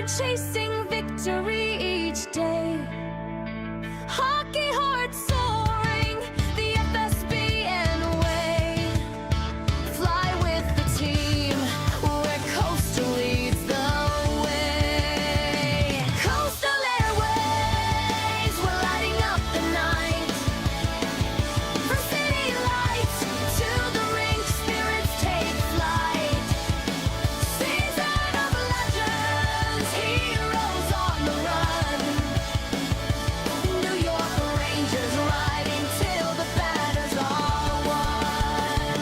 chasing victory each day. Hockey heart soaring, the FSBN way. Fly with the team, where coastal leads the way. Coastal Airways, we're lighting up the night. From city lights to the rink, spirits take flight. Season of legends, heroes on the run. New York Rangers riding till the banners are won.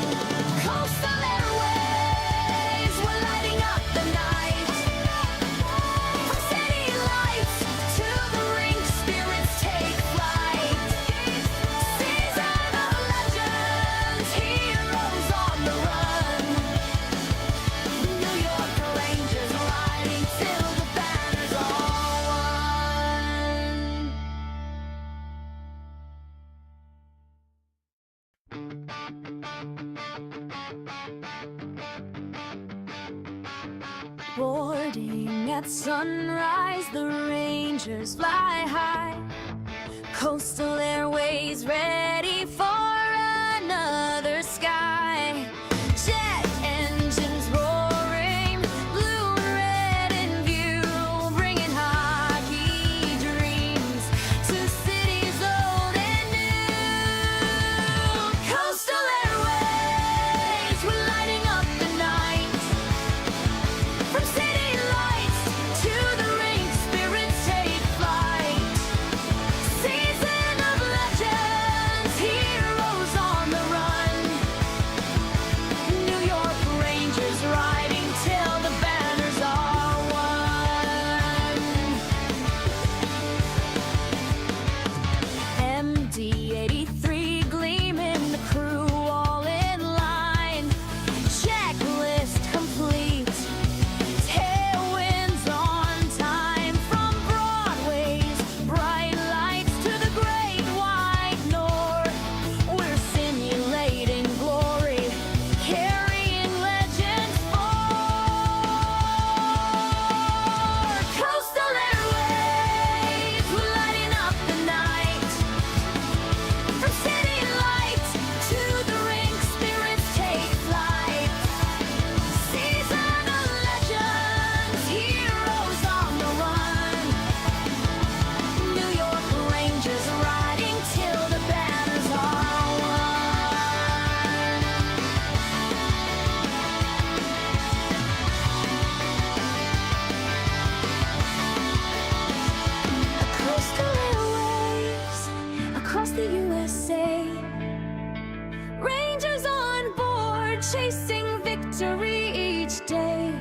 Coastal Airways, we're lighting up the night. From city lights to the rink, spirits take flight. Season of legends, heroes on the run. New York Rangers riding till the banners are won. Boarding at sunrise, the Rangers fly high. Coastal Airways ready for another sky. Jet engines roaring, blue and red in view, bringing hockey dreams to cities old and new. Coastal Airways, we're lighting up the night. From city lights to the rink, spirits take flight. Season of legends, heroes on the run. New York Rangers riding till the banners are won. MD-83 gleaming, the crew all in line. Checklist complete. Tailwinds on time from Broadway's bright lights to the great white north. We're simulating glory, carrying legends forth. Coastal Airways, we're lighting up the night. From city lights to the rink, spirits take flight. Season of legends, heroes on the run. New York Rangers riding till the banners are won. Coastal Airways, across the USA. Rangers on board, chasing victory each day.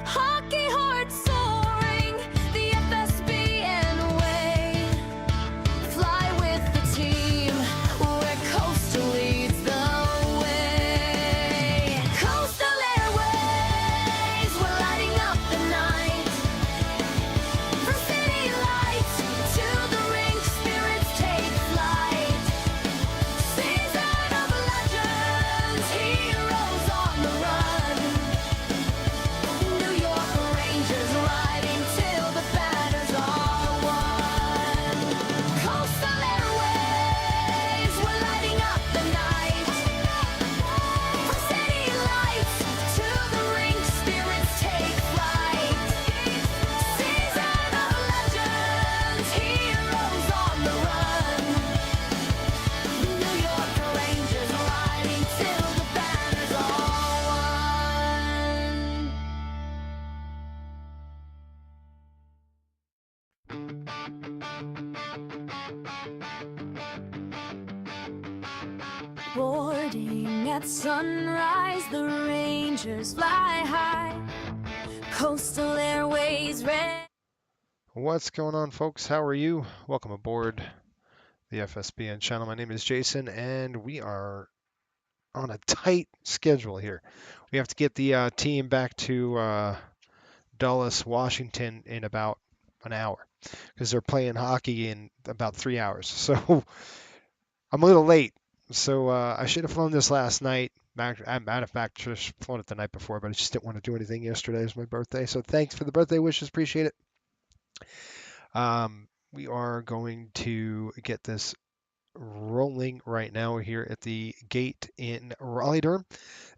Hockey heart soaring, the FSBN way. Fly with the team, where coastal leads the way. Coastal Airways, we're lighting up the night. From city lights to the rink, spirits take flight. Season of legends, heroes on the run. New York Rangers riding till the banners are won. Coastal Airways, we're lighting up the night. From city lights to the rink, spirits take flight. Season of legends, heroes on the run. New York Rangers riding till the banners are won. Boarding at sunrise, the Rangers fly high. Coastal Airways red. What's going on, folks? How are you? Welcome aboard the FSBN channel. My name is Jason, and we are on a tight schedule here. We have to get the team back to Dulles, Washington in about an hour because they're playing hockey in about 3 hours. So I'm a little late. So I should have flown this last night, Matter of fact, just flown it the night before, but I just didn't want to do anything yesterday. It was my birthday, so thanks for the birthday wishes. Appreciate it. We are going to get this rolling right now. We're here at the gate in Raleigh-Durham,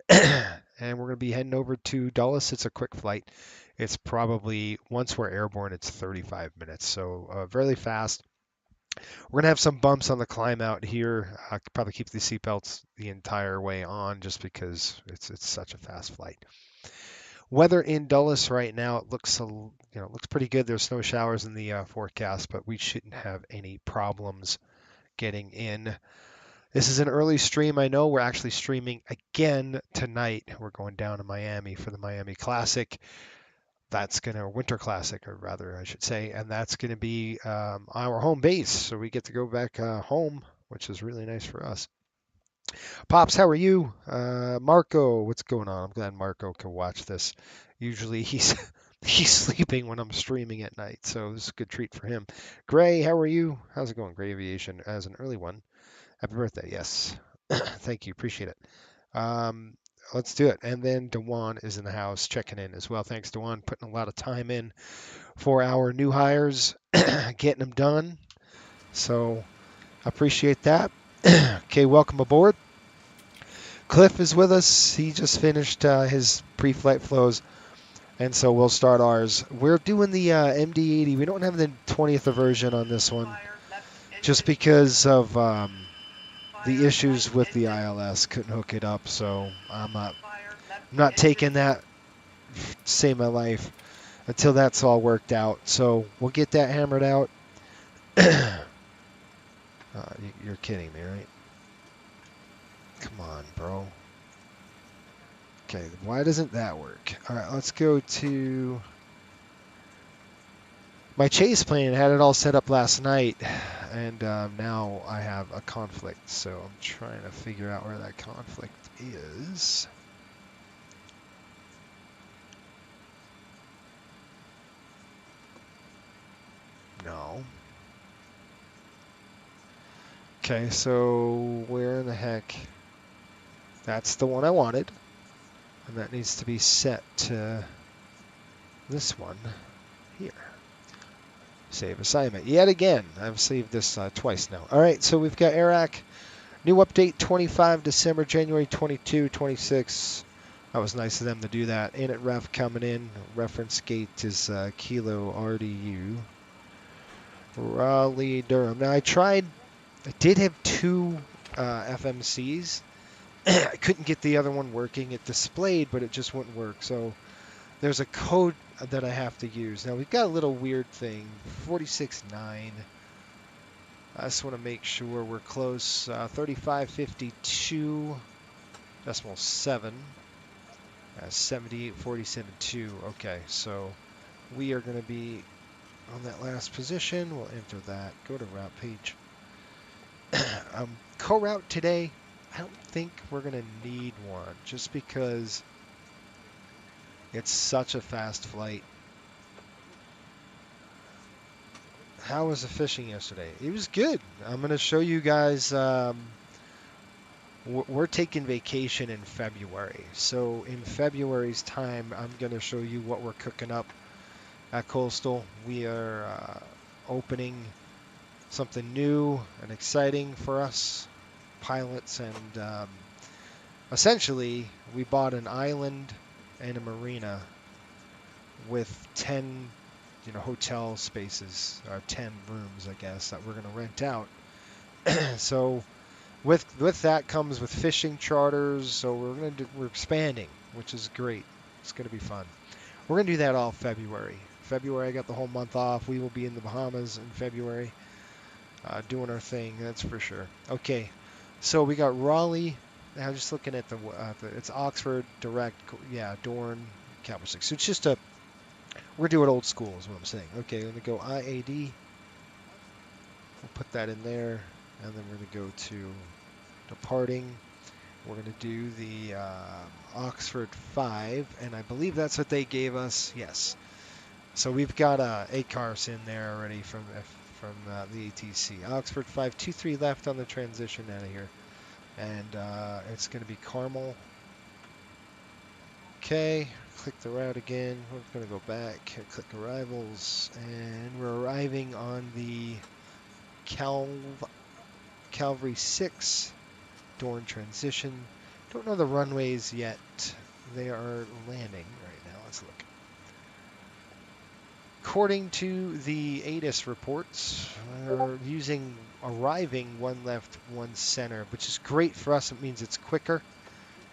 and we're going to be heading over to Dulles. It's a quick flight. It's probably, once we're airborne, it's 35 minutes, so fairly fast. We're going to have some bumps on the climb out here. Probably keep the seatbelts the entire way on just because it's such a fast flight. Weather in Dulles right now, it looks looks pretty good. There's snow showers in the forecast, but we shouldn't have any problems getting in. This is an early stream. I know we're actually streaming again tonight. We're going down to Miami for the Miami Classic. That's going to Winter Classic, or rather, I should say, and that's going to be our home base. So we get to go back home, which is really nice for us. Pops, how are you? Marco, what's going on? I'm glad Marco can watch this. Usually he's sleeping when I'm streaming at night, so this is a good treat for him. Gray, how are you? How's it going? Gray Aviation as an early one. Happy birthday, yes. Thank you, appreciate it. Let's do it. And then Dewan is in the house checking in as well. Thanks, Dewan, putting a lot of time in for our new hires, getting them done. So appreciate that. Okay, welcome aboard. Cliff is with us. He just finished his pre-flight flows, and so we'll start ours. We're doing the MD-80. We don't have the 20th version on this one, just because of the issues with the ILS. Couldn't hook it up, so I'm not taking that to save my life until that's all worked out. So we'll get that hammered out. You're kidding me, right? Come on, bro. Okay, why doesn't that work? All right, let's go to my chase plane. Had it all set up last night, and now I have a conflict. So I'm trying to figure out where that conflict is. No. Okay, so where in the heck? That's the one I wanted. And that needs to be set to this one here. Save assignment. Yet again, I've saved this twice now. All right, so we've got Iraq. New update 25 December, January 22, 26. That was nice of them to do that. In at ref coming in. Reference gate is Kilo RDU. Raleigh-Durham. Now I did have two FMCs. I couldn't get the other one working. It displayed, but it just wouldn't work. So there's a code that I have to use. Now we've got a little weird thing, 46.9. I just want to make sure we're close. 3552.7. 7847.2. Okay, so we are going to be on that last position. We'll enter that. Go to route page. Co-route today. I don't think we're going to need one just because it's such a fast flight. How was the fishing yesterday? It was good. I'm going to show you guys. We're taking vacation in February. So in February's time, I'm going to show you what we're cooking up at Coastal. We are opening something new and exciting for us pilots, and essentially we bought an island and a marina with 10 hotel spaces, or 10 rooms I guess, that we're going to rent out. So with that comes with fishing charters, so we're expanding, which is great. It's going to be fun. We're going to do that all February. I got the whole month off. We will be in the Bahamas in February doing our thing, that's for sure. Okay, so we got Raleigh. I'm just looking at it's Oxford direct, yeah, Dorn, Cowboy 6. So it's just we're doing old school is what I'm saying. Okay, I'm going to go IAD. We'll put that in there, and then we're going to go to departing. We're going to do the Oxford 5, and I believe that's what they gave us. Yes. So we've got ACARS in there already from the ATC. Oxford 523 left on the transition out of here. And it's going to be Carmel. Okay, click the route again. We're going to go back, click arrivals, and we're arriving on the Calvary 6 Dorn transition. Don't know the runways yet. They are landing right now. Let's look. According to the ATIS reports, we're arriving one left, one center, which is great for us. It means it's quicker.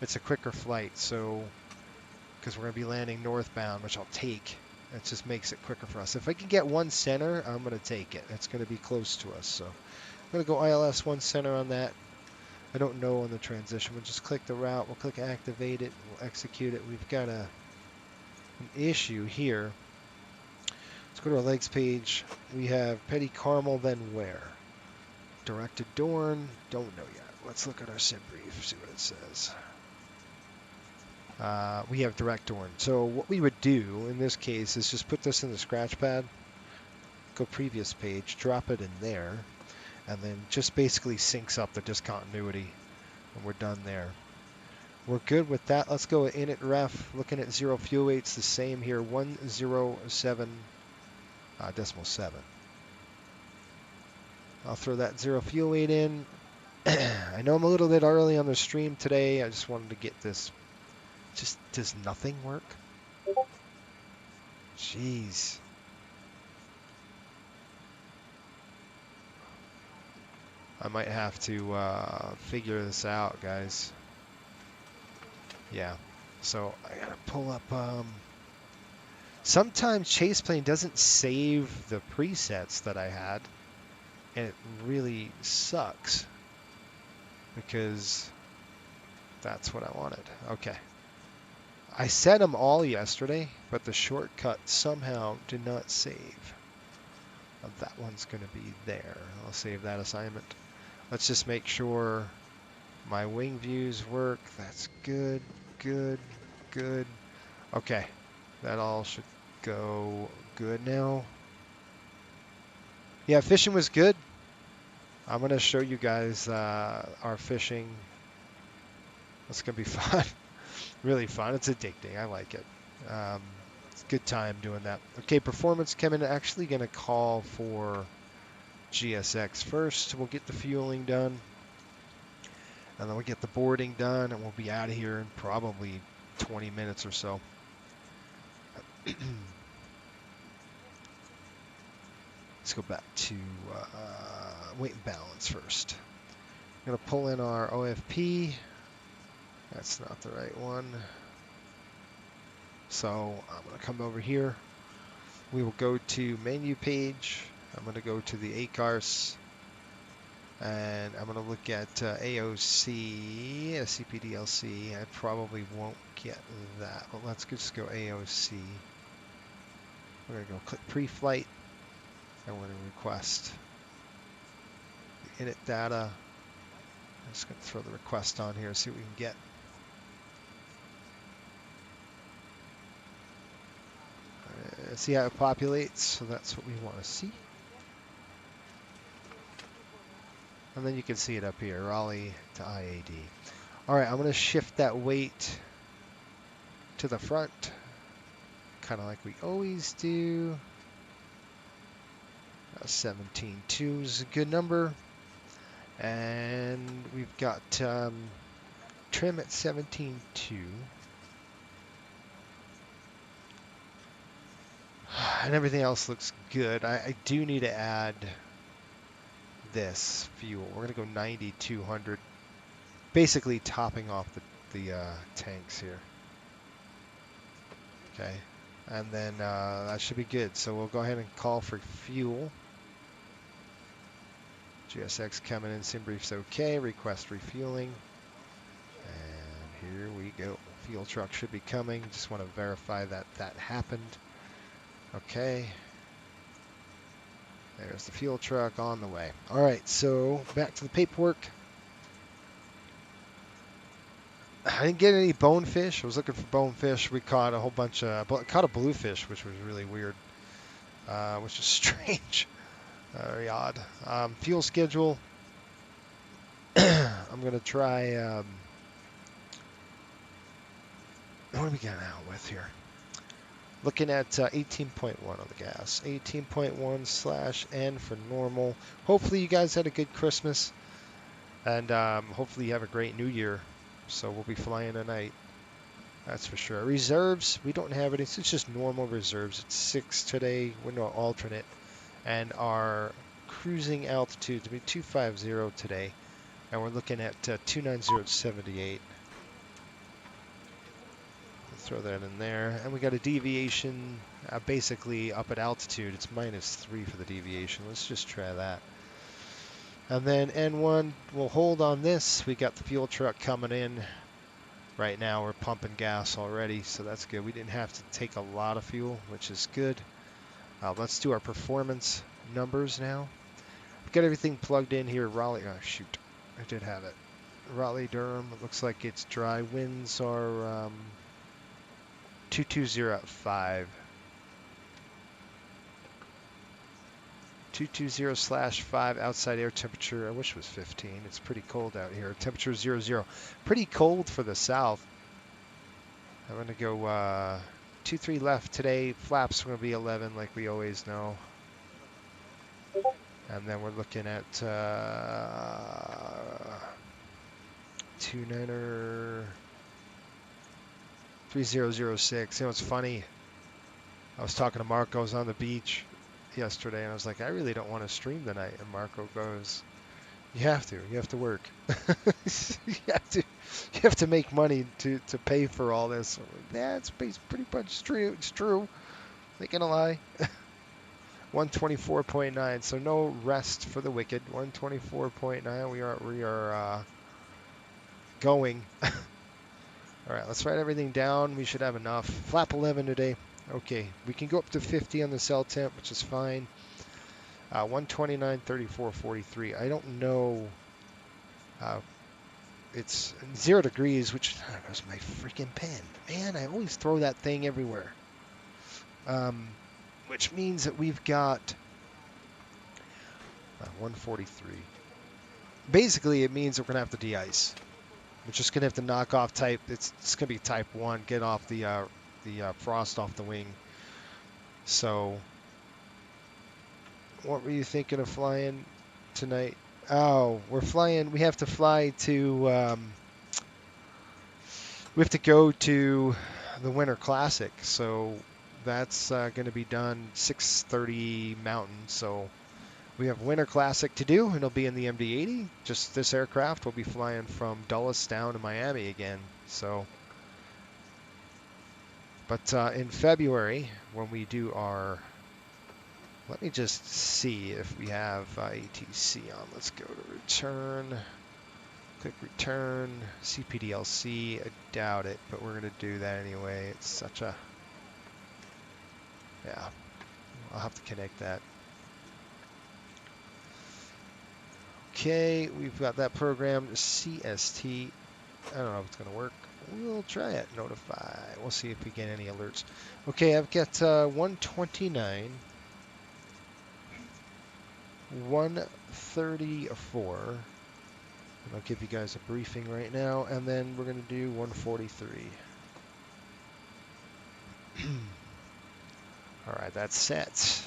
It's a quicker flight, so because we're going to be landing northbound, which I'll take. It just makes it quicker for us. If I can get one center, I'm going to take it. It's going to be close to us, so I'm going to go ILS one center on that. I don't know on the transition. We'll just click the route. We'll click activate it. We'll execute it. We've got an issue here. Let's go to our legs page. We have Petty Carmel, then where? Directed Dorn. Don't know yet. Let's look at our sim brief, see what it says. We have direct Dorn. So what we would do in this case is just put this in the scratch pad, go previous page, drop it in there, and then just basically syncs up the discontinuity, and we're done there. We're good with that. Let's go init ref. Looking at 0 fuel weights, the same here, 107.7. I'll throw that 0 fuel weight in. I know I'm a little bit early on the stream today. I just wanted to get this. Just does nothing work? Jeez. I might have to figure this out, guys. Yeah. So I gotta pull up. Sometimes Chaseplane doesn't save the presets that I had, and it really sucks because that's what I wanted. Okay. I set them all yesterday, but the shortcut somehow did not save. That one's going to be there. I'll save that assignment. Let's just make sure my wing views work. That's good, good, good. Okay, that all should go good now. Yeah, fishing was good. I'm going to show you guys our fishing. It's going to be fun. Really fun. It's addicting. I like it. It's a good time doing that. Okay, performance coming. Actually going to call for GSX first. We'll get the fueling done, and then we'll get the boarding done, and we'll be out of here in probably 20 minutes or so. Let's go back to weight and balance first. I'm going to pull in our OFP. That's not the right one. So I'm going to come over here. We will go to menu page. I'm going to go to the ACARS, and I'm going to look at AOC, CPDLC. I probably won't get that, but let's just go AOC. We're going to go click pre-flight, and we're going to request the init data. I'm just going to throw the request on here, see what we can get. See how it populates, so that's what we want to see. And then you can see it up here, Raleigh to IAD. All right, I'm going to shift that weight to the front, kind of like we always do. 17.2 is a good number. And we've got trim at 17.2. And everything else looks good. I do need to add this fuel. We're going to go 9,200, basically topping off the tanks here. Okay, and then that should be good. So we'll go ahead and call for fuel. GSX coming in, sim brief's okay. Request refueling. And here we go. Fuel truck should be coming. Just want to verify that that happened. Okay. There's the fuel truck on the way. All right, so back to the paperwork. I didn't get any bonefish. I was looking for bonefish. We caught a whole bunch of, caught a bluefish, which was really weird, which is strange, very odd. Fuel schedule. I'm gonna try What are we getting out with here? Looking at 18.1 on the gas. 18.1/N for normal. Hopefully you guys had a good Christmas. And hopefully you have a great New Year. So we'll be flying tonight. That's for sure. Reserves, we don't have any. It's just normal reserves. It's 6 today. We're no alternate. And our cruising altitude to be 250 today. And we're looking at 290 at 78. Throw that in there. And we got a deviation basically up at altitude. It's -3 for the deviation. Let's just try that. And then N1, we'll hold on this. We got the fuel truck coming in. Right now we're pumping gas already, so that's good. We didn't have to take a lot of fuel, which is good. Let's do our performance numbers now. We've got everything plugged in here. Raleigh, oh shoot, I did have it. Raleigh, Durham, it looks like it's dry. Winds are 220 at 5. 220/5 outside air temperature. I wish it was 15. It's pretty cold out here. Temperature 00. Pretty cold for the south. I'm going to go 23 left today. Flaps are going to be 11 like we always know. And then we're looking at 29er 3006. You know, it's funny. I was talking to Marco. I was on the beach yesterday, and I was like, I really don't want to stream tonight. And Marco goes, you have to work. you have to make money to pay for all this. Yeah, it's pretty much true. It's true. Not gonna lie. 124.9. So no rest for the wicked. 124.9. We are going. All right, let's write everything down. We should have enough. Flap 11 today. Okay, we can go up to 50 on the cell temp, which is fine. 129, 34, 43. I don't know. It's 0 degrees, which was my freaking pen. Man, I always throw that thing everywhere. Which means that we've got 143. Basically, it means we're going to have to de-ice. We're just going to have to knock off type. It's going to be type 1, get off the frost off the wing. So, what were you thinking of flying tonight? Oh, we're flying. We have to fly to. We have to go to the Winter Classic. So that's going to be done 6:30 Mountain. So we have Winter Classic to do, and it'll be in the MD-80. Just this aircraft will be flying from Dulles down to Miami again. So, but in February when we do our. Let me just see if we have ATC on. Let's go to return. Click return. CPDLC. I doubt it, but we're going to do that anyway. It's such a... Yeah. I'll have to connect that. Okay, we've got that programmed. CST. I don't know if it's going to work. We'll try it. Notify. We'll see if we get any alerts. Okay, I've got 129. 134, and I'll give you guys a briefing right now, and then we're going to do 143. All right, that's set.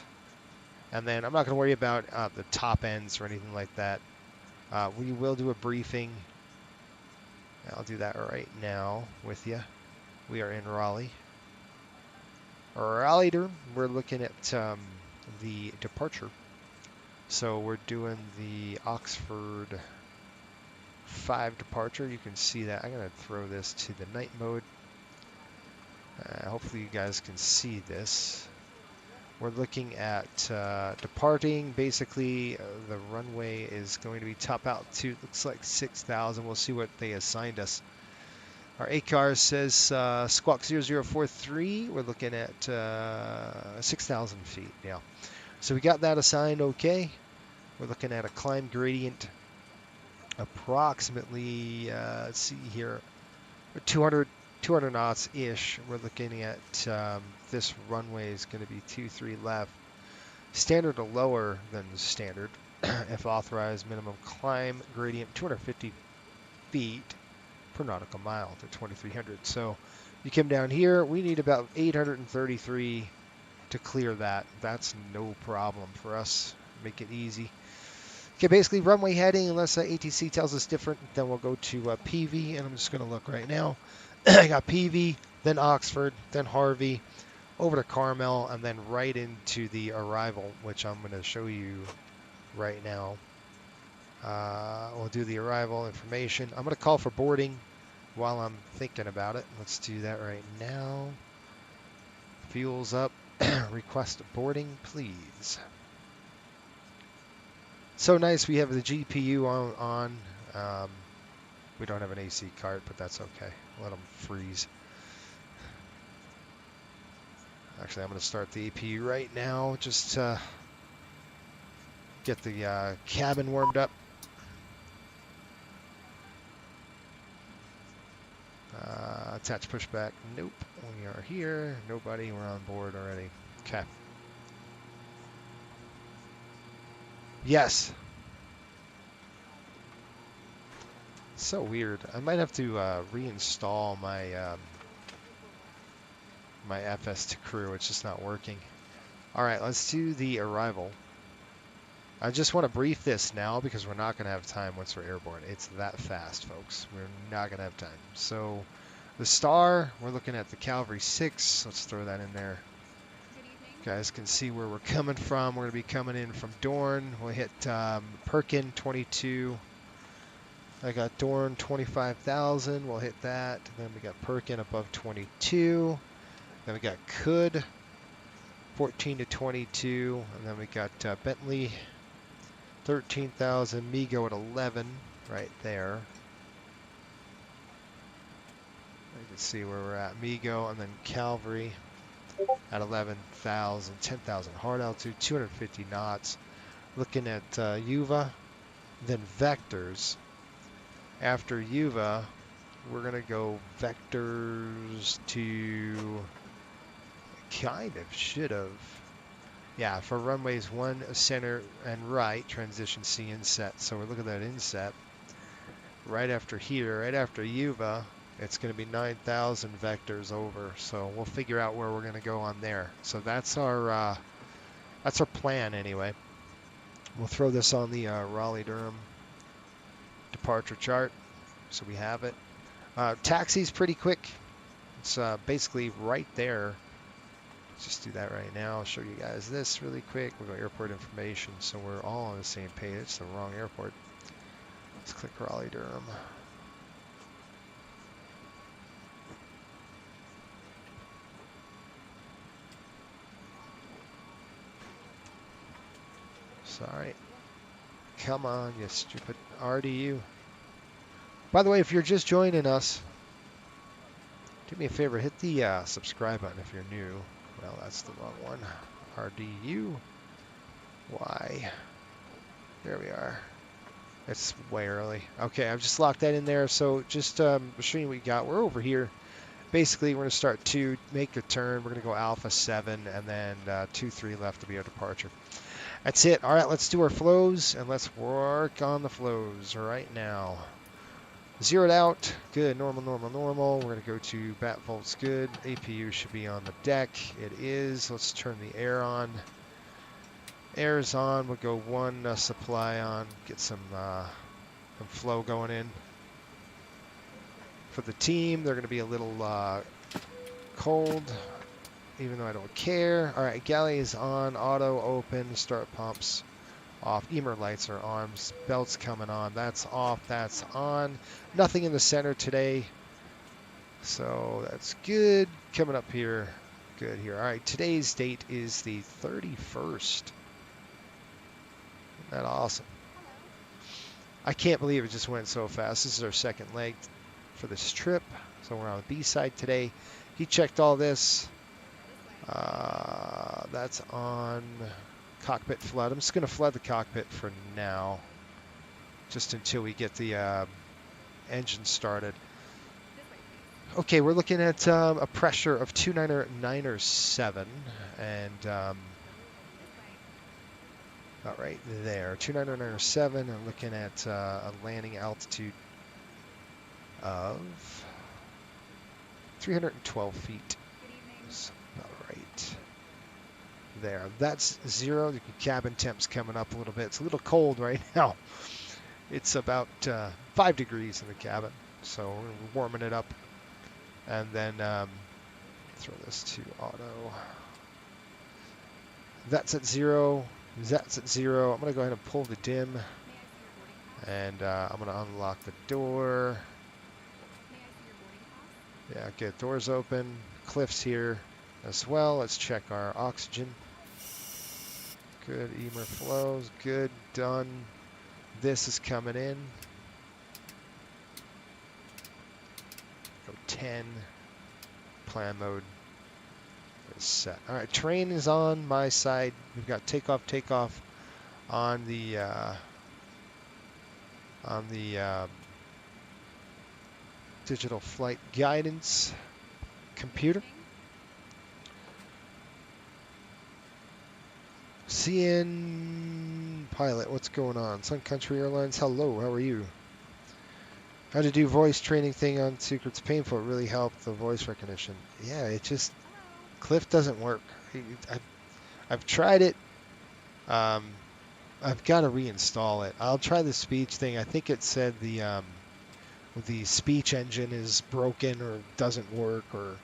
And then I'm not going to worry about the top ends or anything like that. We will do a briefing. I'll do that right now with you. We are in Raleigh. Raleigh, Durham. We're looking at the departure. So we're doing the Oxford 5 departure. You can see that. I'm going to throw this to the night mode. Hopefully you guys can see this. We're looking at departing. Basically, the runway is going to be top altitude. Looks like 6,000. We'll see what they assigned us. Our ACAR says squawk 0043. We're looking at 6,000 feet now. So we got that assigned okay. We're looking at a climb gradient approximately, let's see here, 200 knots-ish. We're looking at this runway is going to be 23 left. Standard or lower than standard. If authorized, minimum climb gradient 250 feet per nautical mile to 2,300. So You come down here, we need about 833 to clear that. That's no problem for us. Make it easy. Okay, basically runway heading, unless ATC tells us different, then we'll go to PV, and I'm just going to look right now. I got PV, then Oxford, then Harvey, over to Carmel, and then right into the arrival, which I'm going to show you right now. We'll do the arrival information. I'm going to call for boarding while I'm thinking about it. Let's do that right now. Fuel's up. Request boarding, please. So nice. We have the GPU on. We don't have an AC cart, but that's okay. Let them freeze. Actually, I'm going to start the APU right now just to get the cabin warmed up. Attach pushback. Nope. We are here. Nobody. We're on board already. Okay. Yes. So weird. I might have to reinstall my my FS to crew. It's just not working. All right, let's do the arrival. I just want to brief this now because we're not going to have time once we're airborne. It's that fast, folks. We're not going to have time. So the star, we're looking at the Cavalry 6. Let's throw that in there. You guys can see where we're coming from. We're going to be coming in from Dorn. We'll hit Perkin 22. I got Dorn 25,000. We'll hit that. Then we got Perkin above 22. Then we got Could 14 to 22. And then we got Bentley 13,000. Migo at 11 right there. You can see where we're at. Migo and then Cavalry at 11,000, 10,000 hard altitude, 250 knots. Looking at Yuva, then vectors. After Yuva, we're going to go vectors to kind of should have. Yeah, for runways 1, center, and right, transition C inset. So we're looking at that inset. Right after here, right after Yuva, it's going to be 9,000 vectors over. So we'll figure out where we're going to go on there. So that's our plan anyway. We'll throw this on the Raleigh-Durham departure chart, so we have it. Taxi's pretty quick. It's basically right there. Let's just do that right now. I'll show you guys this really quick. We'll go airport information, so we're all on the same page. It's the wrong airport. Let's click Raleigh-Durham. Sorry. Come on, you stupid RDU. By the way, if you're just joining us, do me a favor, hit the subscribe button if you're new. Well, that's the wrong one. RDU. Y. There we are. It's way early. Okay, I've just locked that in there. So just showing you what we got. We're over here. Basically, we're going to start 2, make a turn. We're going to go Alpha 7, and then 2-3 left to be our departure. That's it. All right, let's do our flows, and let's work on the flows right now. Zeroed out. Good. Normal, normal, normal. We're going to go to bat volts. Good. APU should be on the deck. It is. Let's turn the air on. Air's on. We'll go 1 supply on. Get some flow going in. For the team, they're going to be a little cold, even though I don't care. All right, galley is on. Auto open. Start pumps off. Emer lights are on. Belts coming on. That's off. That's on. Nothing in the center today, so that's good. Coming up here, good here. All right, today's date is the 31st. Isn't that awesome? I can't believe it just went so fast. This is our second leg for this trip, so we're on the B side today. He checked all this. That's on cockpit flood. I'm just going to flood the cockpit for now, just until we get the engine started. Okay, we're looking at a pressure of 29907, and about right there, 29907. I'm looking at a landing altitude of 312 feet. That's about right there. That's 0. The cabin temp's coming up a little bit. It's a little cold right now. It's about 5 degrees in the cabin, so we're warming it up. And then throw this to auto. That's at 0. That's at 0. I'm going to go ahead and pull the dim. And I'm going to unlock the door. Yeah, good. Doors open. Cliff's here as well. Let's check our oxygen. Good. Emer flows. Good. Done. This is coming in. Go 10. Plan mode is set. All right. Terrain is on my side. We've got takeoff on the digital flight guidance computer. CN pilot, what's going on? Sun Country Airlines, hello, how are you? How to do voice training thing on Secret's painful. It really helped the voice recognition. Yeah, it just, Cliff doesn't work. I've tried it. I've got to reinstall it. I'll try the speech thing. I think it said the speech engine is broken or doesn't work or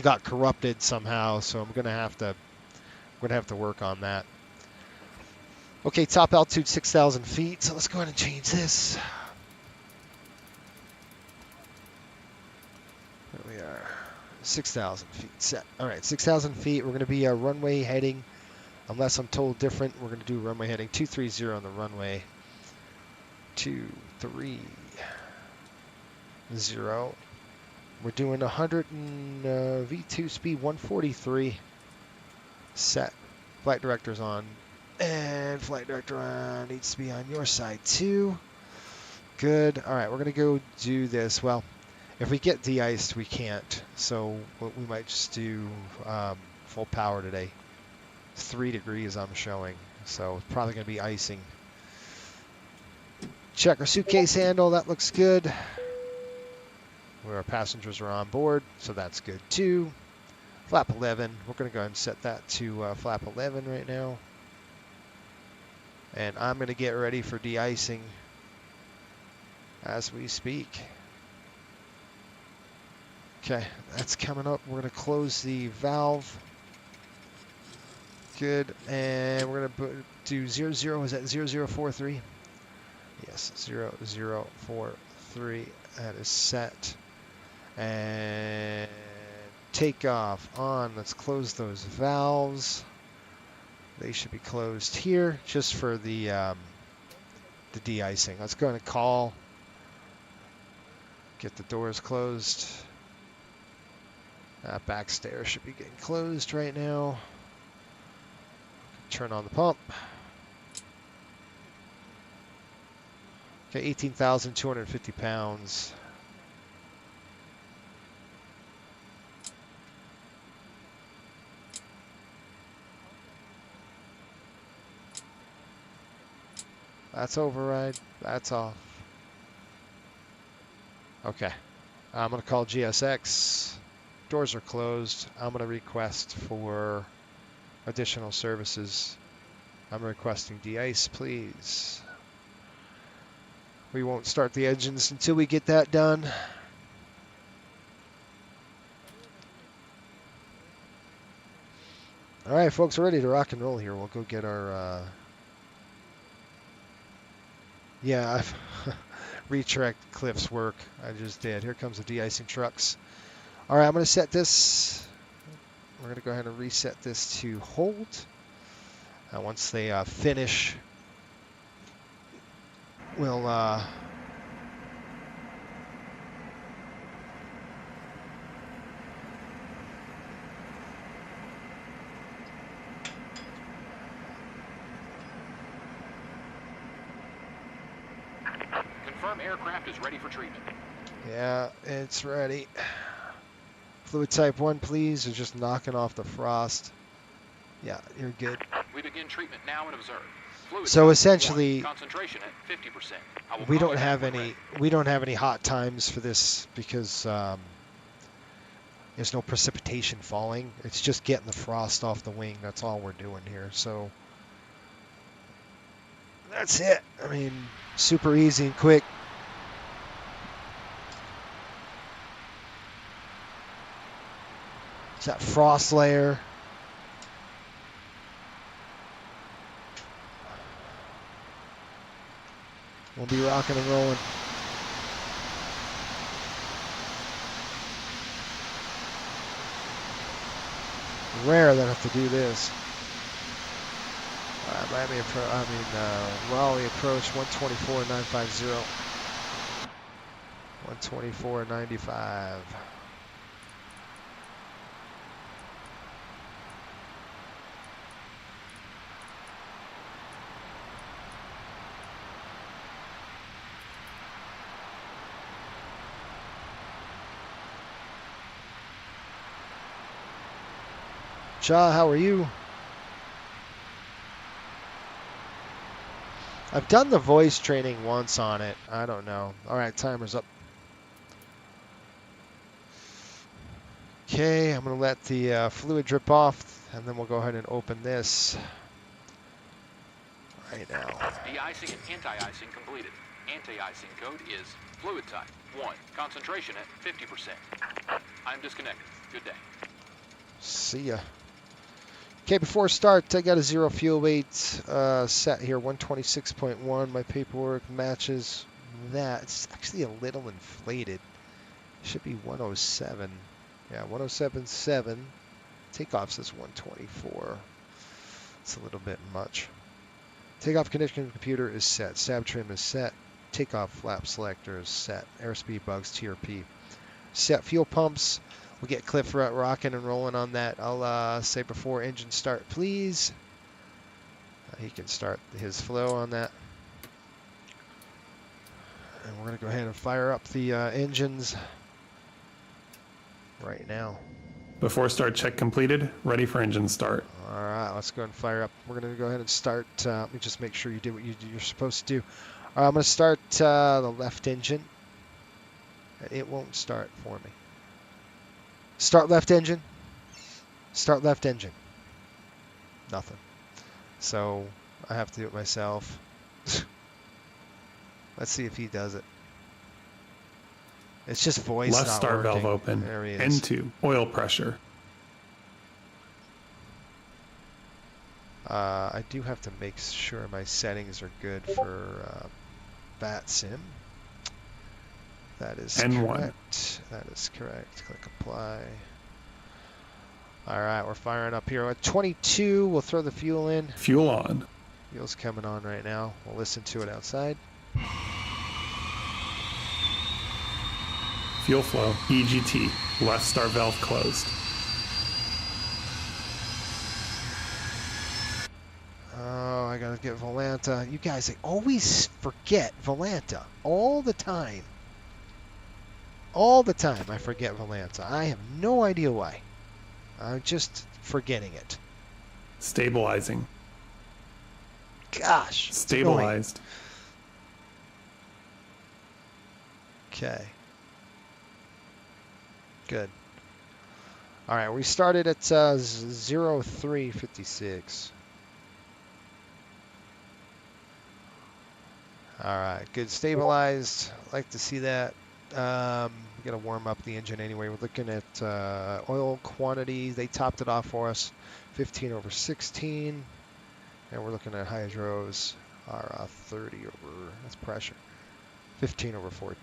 got corrupted somehow. So I'm gonna have to work on that. Okay, top altitude 6,000 feet. So let's go ahead and change this. There we are, 6,000 feet set. All right, 6,000 feet. We're gonna be runway heading. Unless I'm told different, we're gonna do runway heading 230 on the runway. 230. We're doing 100 and V2 speed 143. Set. Flight director's on. And flight director on. Needs to be on your side too. Good. All right, we're gonna go do this. Well, if we get de-iced, we can't. So we might just do full power today. 3 degrees I'm showing. So it's probably gonna be icing. Check our suitcase handle. That looks good. Where our passengers are on board, so that's good too. Flap 11, we're going to go ahead and set that to flap 11 right now. And I'm going to get ready for de-icing as we speak. Okay, that's coming up. We're going to close the valve. Good, and we're going to do 00, is that 0043? Yes, 0043, that is set. And takeoff on. Let's close those valves. They should be closed here just for the de-icing. Let's go ahead and call. Get the doors closed. Back stairs should be getting closed right now. Turn on the pump. Okay, 18,250 pounds. That's override. That's off. Okay. I'm going to call GSX. Doors are closed. I'm going to request for additional services. I'm requesting de-ice, please. We won't start the engines until we get that done. All right, folks, we're ready to rock and roll here. We'll go get our... Yeah, I've retracked Cliff's work. I just did. Here comes the de-icing trucks. All right, I'm going to set this. We're going to go ahead and reset this to hold. Once they finish, we'll aircraft is ready for treatment. Yeah, it's ready. Fluid type 1, please. They're just knocking off the frost. Yeah, you're good. We begin treatment now and observe. Fluid So type essentially, 1, concentration at 50%. we don't have any hot times for this because There's no precipitation falling. It's just getting the frost off the wing. That's all we're doing here. So that's it. I mean, super easy and quick. It's that frost layer. We'll be rocking and rolling. Rare that I have to do this. Raleigh approach 124.950. 124.95. Cha, how are you? I've done the voice training once on it. I don't know. All right, timer's up. Okay, I'm going to let the fluid drip off, and then we'll go ahead and open this right now. De-icing and anti-icing completed. Anti-icing code is fluid type 1. Concentration at 50%. I'm disconnected. Good day. See ya. Okay, before start, I got a 0 fuel weight set here, 126.1. My paperwork matches that. It's actually a little inflated. It should be 107. Yeah, 107.7. Takeoff says 124. It's a little bit much. Takeoff condition computer is set. Stab trim is set. Takeoff flap selector is set. Airspeed bugs TRP. Set fuel pumps. We'll get Cliff rocking and rolling on that. I'll say before engine start, please. He can start his flow on that. And we're going to go ahead and fire up the engines right now. Before start check completed, ready for engine start. All right, let's go ahead and fire up. We're going to go ahead and start. Let me just make sure you do what you're supposed to do. All right, I'm going to start the left engine. It won't start for me. Start left engine. Start left engine. Nothing. So I have to do it myself. Let's see if he does it. It's just voice. Left not start working. valve open. There he is. N2. Oil pressure. I do have to make sure my settings are good for bat sim. That is N1. correct. That is correct. Click apply. All right, we're firing up here at 22. We'll throw the fuel in. Fuel on. Fuel's coming on right now. We'll listen to it outside. Fuel flow. EGT. Left start valve closed. Oh, I gotta get Volanta. You guys, I always forget Volanta all the time. All the time I forget Volanta. I have no idea why. I'm just forgetting it. Stabilizing. Gosh. it's Stabilized. annoying. Okay. Good. All right, we started at 0356. All right, good. Stabilized. Like to see that. We got to warm up the engine anyway. We're looking at oil quantity. They topped it off for us, 15/16, and we're looking at hydros are 30 over. That's pressure, 15/14.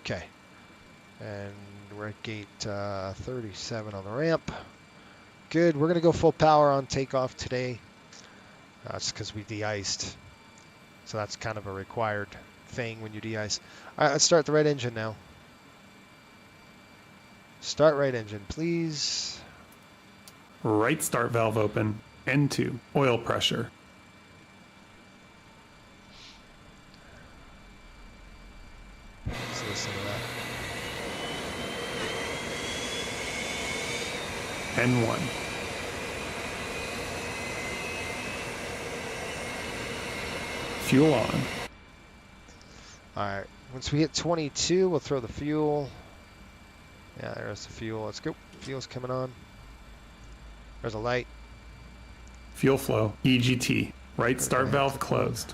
Okay, and we're at gate 37 on the ramp. Good. We're gonna go full power on takeoff today. That's because we de-iced, so that's kind of a required thing when you de-ice. All right, let's start the right engine now. Start right engine, please. Right start valve open. N2. Oil pressure. Let's listen to that. N1. Fuel on. All right, once we hit 22, we'll throw the fuel. Yeah, there's the fuel. Let's go. Fuel's coming on. There's a light. Fuel flow, EGT. Right start Okay, valve click on. closed.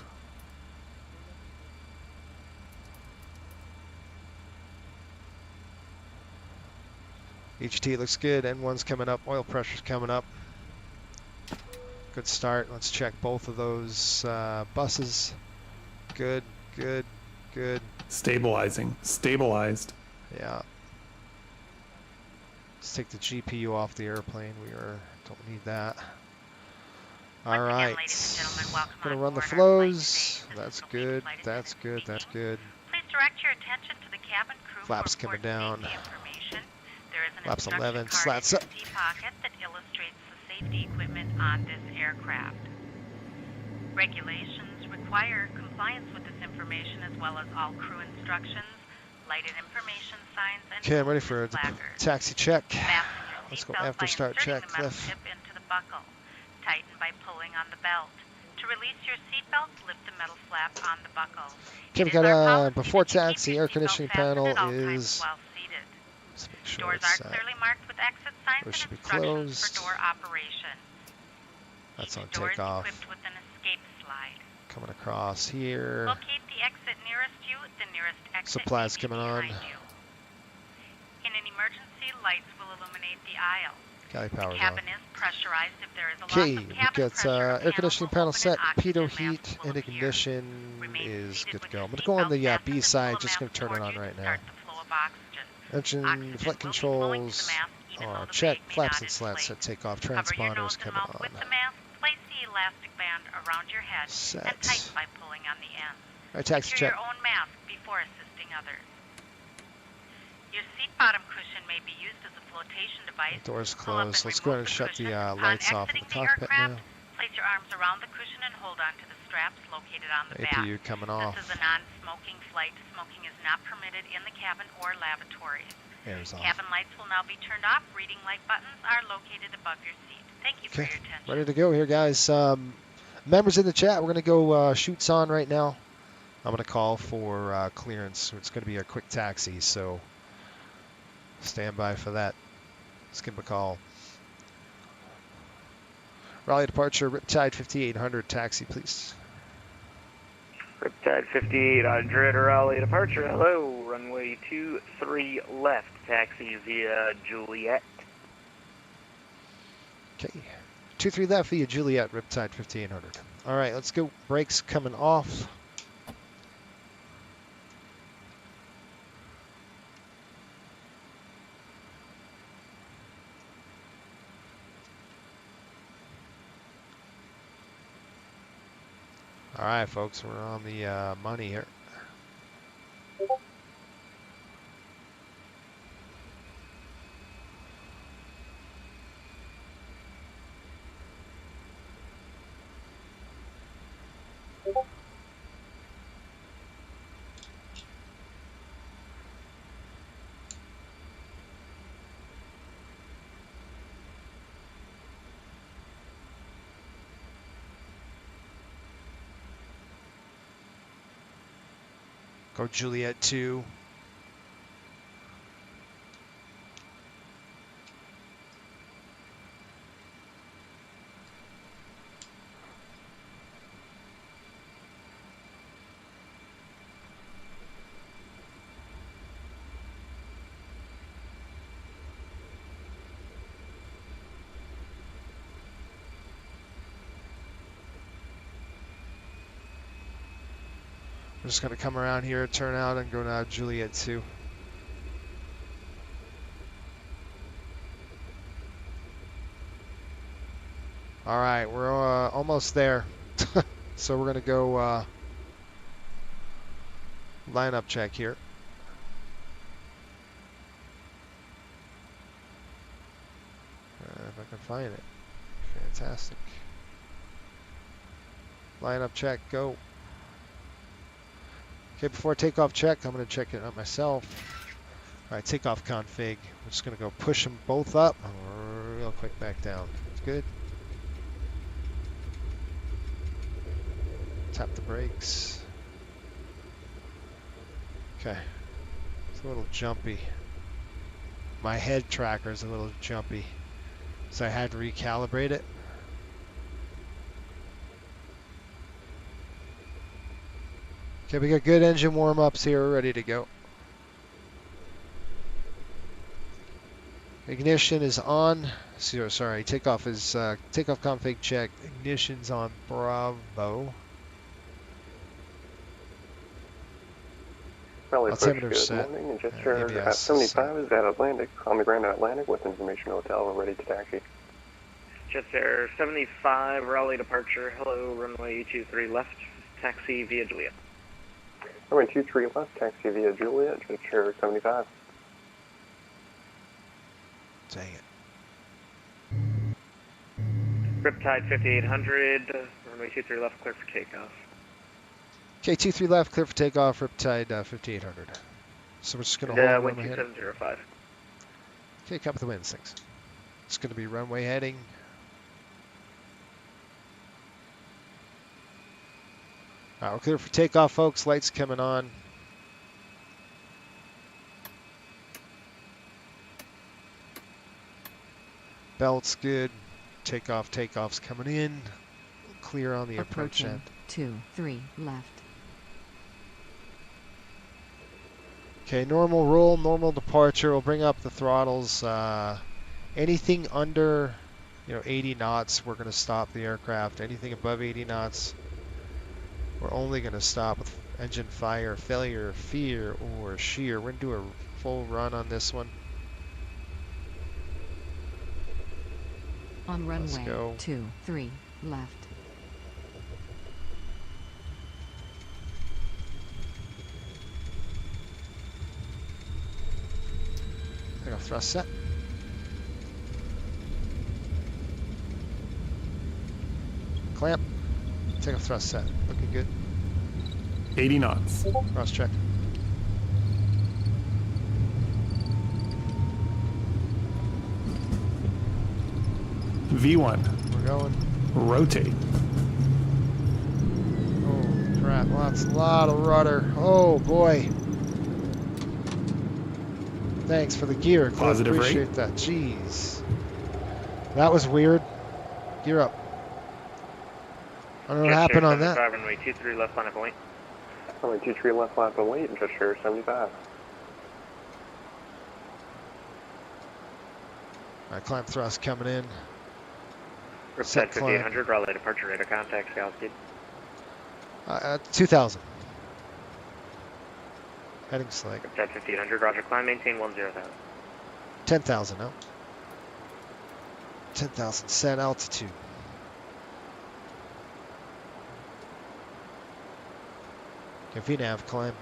EGT looks good. N1's coming up. Oil pressure's coming up. Good start. Let's check both of those buses. Good, good, good. Stabilizing. Stabilized. Yeah. Let's take the GPU off the airplane. Don't need that. All Once right. again, ladies and gentlemen, welcome Gonna on run the board our flight flows. today. This That's is the good. flight That's attendant good. That's speaking. good. Please direct your attention to the cabin crew Flaps for coming port down. safety information. There is an Flaps instruction 11. card Slats in up. your seat pocket that illustrates the safety equipment on this aircraft. Regulations require compliance with this information as well as all crew instructions, lighted information signs, and Okay, I'm ready for a placards. taxi check. Fasten your Let's go seatbelt after by start inserting check, the metal Cliff. tip into the buckle. Tighten by pulling on the belt. To release your seatbelt, lift the metal flap on the buckle. Okay, we It is got our policy before that you keep taxi, your air seatbelt conditioning fastened panel at all times is. while seated. Let's make sure Doors it's are set. clearly marked with exit signs Doors and should be instructions closed. for door operation. That's Each on door is takeoff. equipped with an escape slide. Coming across here. Locate the exit nearest you. The nearest exit Supplies may be coming on. behind you. In an emergency, lights will illuminate the aisle. Galley The power's on. cabin is pressurized. If there is a Okay, loss of we've cabin got pressure, air conditioning will panel open set, and pitot oxygen heat, masks will and appear. ignition Remain is seated good to with go. your I'm gonna go on seatbelt the fastened B until side. a Just gonna mask turn it towards on you right to now. start the flow of oxygen. Engine Oxygen flight will be flowing to controls the mask even though the check. bag may Flaps not and slats inflate. set. Takeoff. Cover your Transponders nose and coming mouth on. with the mask. Place the elastic band around your head Set. and tighten by pulling on the ends. All right, taxi Secure check. your own mask before assisting others. Your seat bottom cushion may be used as a flotation device. Doors Pull up and closed. Let's go ahead and remove shut cushion. the Upon lights off in exiting the the cockpit aircraft, now. place your arms around the cushion and hold on to the straps located on the back. APU coming off. This is a non-smoking flight. Smoking is not permitted in the cabin or lavatories. Air's off. Cabin lights will now be turned off. Reading light buttons are located above your seat. Thank you for Okay, your attention. ready to go here, guys. Members in the chat, we're gonna go shoots on right now. I'm gonna call for clearance. It's gonna be a quick taxi, so stand by for that. Let's give him a call. Raleigh departure, Riptide 5800, taxi, please. Riptide 5800, Raleigh departure. Hello, runway 23 left, taxi via Juliet. Okay, 23 left via Juliet, Riptide 5800. All right, let's go. Brakes coming off. All right, folks, we're on the money here. Go Juliet 2. We're just going to come around here, turn out, and go now Juliet 2. All right, we're almost there. So we're going to go lineup check here. If I can find it. Fantastic. Lineup check, go. Okay, before takeoff check, I'm going to check it out myself. All right, takeoff config. We're just going to go push them both up real quick back down. It's good. Tap the brakes. Okay. It's a little jumpy. my head tracker is a little jumpy, so I had to recalibrate it. Okay, we got good engine warm-ups here. We're ready to go. Ignition is on. Sorry, takeoff is takeoff config check. Ignition's on Bravo. Raleigh-Washington, Altimeter set. good morning, and gesture ABS at 75 is at Atlantic, on the ground at Atlantic with information hotel, we're ready to taxi. Jets Air 75, Raleigh departure. Hello, runway 23 left, taxi via Juliet. Runway 23 left, taxi via Juliet, gesture 75. Dang it. Riptide 5800, runway 23 left, clear for takeoff. Okay, 23 left, clear for takeoff. Riptide 5800. So we're just gonna hold Wind runway heading. 2705. Okay, copy the winds, thanks. It's gonna be runway heading. All right, we're clear for takeoff, folks. Lights coming on. Belt's good. Takeoff's coming in. Clear on the approach end. 2-3 left. Okay, normal roll, normal departure. We'll bring up the throttles. Anything under, 80 knots, we're going to stop the aircraft. Anything above 80 knots, we're only going to stop with engine fire, failure, fear, or shear. We're going to do a full run on this one. On Let's runway go. 23 left. Take off thrust set. Clamp. Take off thrust set. Looking good. 80 knots. Cross check. V1. We're going. Rotate. Oh crap! Lot of rudder. Oh boy. Thanks for the gear. Cliff. Positive rate. Appreciate that. Jeez. That was weird. Gear up. I don't know what happened on that. Runway 23 left on a point. Runway 23 left, lap and wait, and gesture 75. Alright, climb thrust coming in. Riptide Set climb. 5800, Raleigh departure radar contact, altitude. 2000. Heading select. Riptide 5800, roger, climb, maintain 10,000. 10,000 now. 10,000 set altitude. Okay, VNAV climb.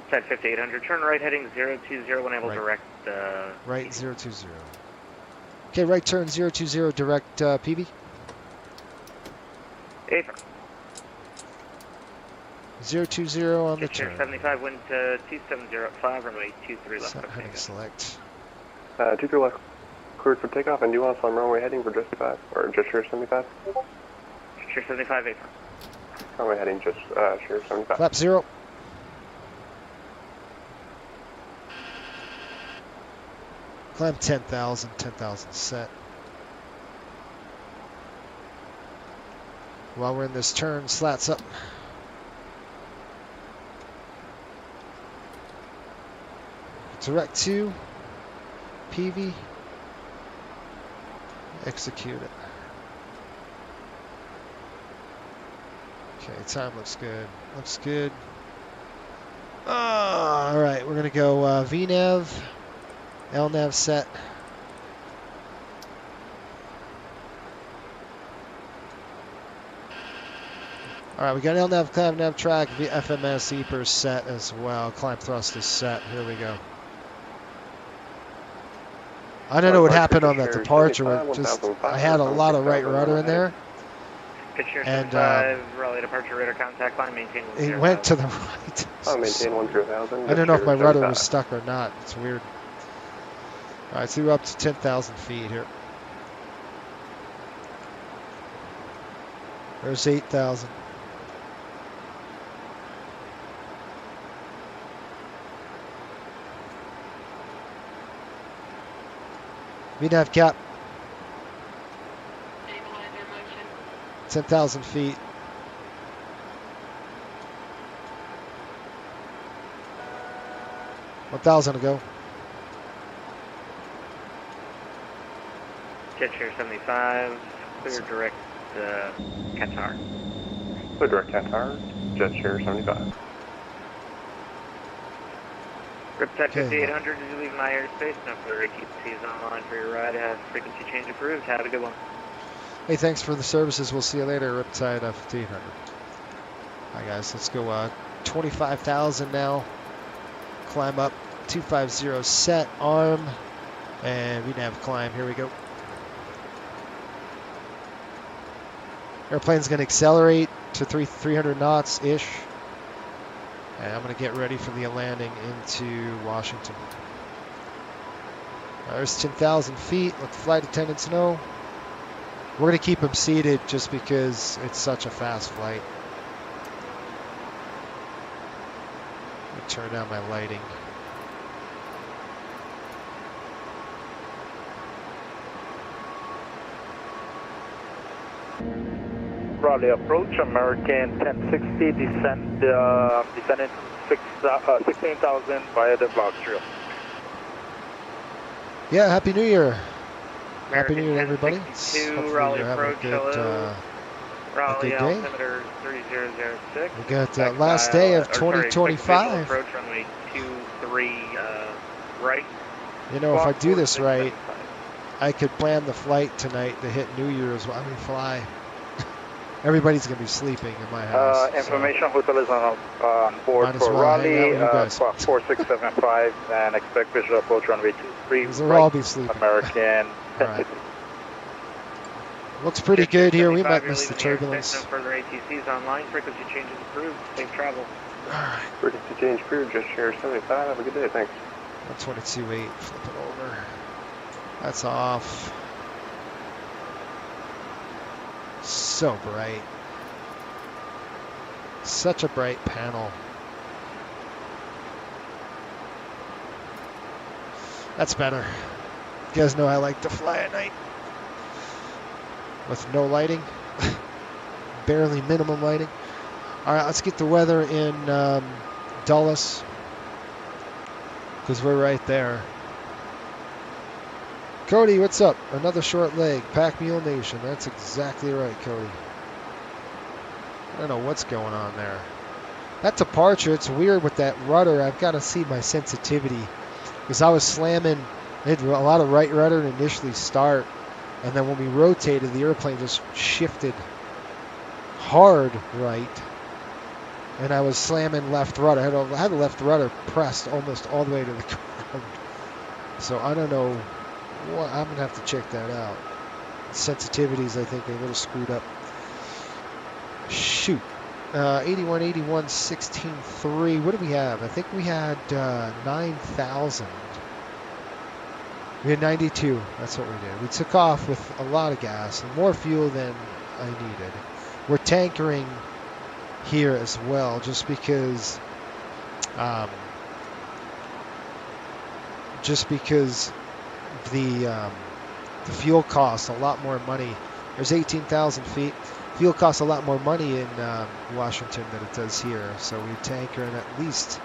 Riptide 5800, turn right heading 020 when able Right. direct. Right 020. Okay, right turn 020 direct PV. Affirm. 020 on the Gesture turn. 75, wind 2705, runway 23 left. Set clear for heading takeoff. select. 23 left, cleared for takeoff, and do us on runway heading for gesture 75. Gesture 75, affirm. Runway heading gesture 75. Flap 0. Climb 10,000, 10,000 set. While we're in this turn, slats up. Direct 2, PV, execute it. Okay, time looks good. Looks good. All right, we're gonna go VNAV, LNAV set. All right, we got LNAV, climb nav track, FMS EPR set as well. Climb thrust is set. Here we go. I don't know what happened on that departure. Just I had a lot of right rudder in there, Pitcher And, 75, Raleigh departure radar contact line, maintain it went to the right. I'll maintain 10,000. I don't know if my rudder 75. was stuck or not. It's weird. All right, so we're up to 10,000 feet here. There's 8,000. VNAV cap. 10,000 feet. $1,000 to go. Pitcher 75, clear direct Qatar. Clear direct Qatar, jet share 75. Riptide Okay. 5800, did you leave my airspace? No further ATCs online for your ride. Have frequency change approved. Have a good one. Hey, thanks for the services. We'll see you later. Riptide 1500. All right, guys, let's go 25,000 now. Climb up 250 set arm. And we have climb. Here we go. Airplane's going to accelerate to 300 knots-ish. And I'm going to get ready for the landing into Washington. There's 10,000 feet. Let the flight attendants know. We're going to keep them seated just because it's such a fast flight. Let me turn down my lighting. Raleigh approach, American 1060, descending 16,000 via the Vlog Trail. Yeah, Happy New Year. American Happy New Year, everybody. 1062, Hopefully Raleigh you're having a approach, good, hello. Raleigh good day. altimeter 3006. We got Back last by, day of or sorry, 2025. approach runway 23 right. You know, if I do this Squawk right, I could plan the flight tonight to hit New Year's while we fly. Everybody's going to be sleeping in my house. Information hotel is on board Might as for well hang out Raleigh, with you guys. 4675, and expect visual approach runway 23 So they'll right, all be sleeping. American All right. 1060. Looks pretty Pitcher good here. We 75, might miss the you're leaving the airspace. turbulence. No further ATCs online. Frequency changes approved. Safe travel. All right. Frequency change approved, jet share 75. Have a good day, thanks. 122.8. Flip it over. That's off. So bright. Such a bright panel. That's better. You guys know I like to fly at night. With no lighting. Barely minimum lighting. Alright, let's get the weather in Dulles. Because we're right there. Cody, what's up? Another short leg. Pack Mule Nation. That's exactly right, Cody. I don't know what's going on there. That departure, it's weird with that rudder. I've got to see my sensitivity. Because I was slamming, it had a lot of right rudder to initially start. And then when we rotated, the airplane just shifted hard right. And I was slamming left rudder. I had the left rudder pressed almost all the way to the ground. So I don't know. I'm going to have to check that out. Sensitivities, I think, are a little screwed up. Shoot. 81, 81, 16.3. What do we have? I think we had 9,000. We had 92. That's what we did. We took off with a lot of gas and more fuel than I needed. We're tankering here as well, just because the fuel costs a lot more money. There's 18,000 feet. Fuel costs a lot more money in Washington than it does here. So we tanker in at least,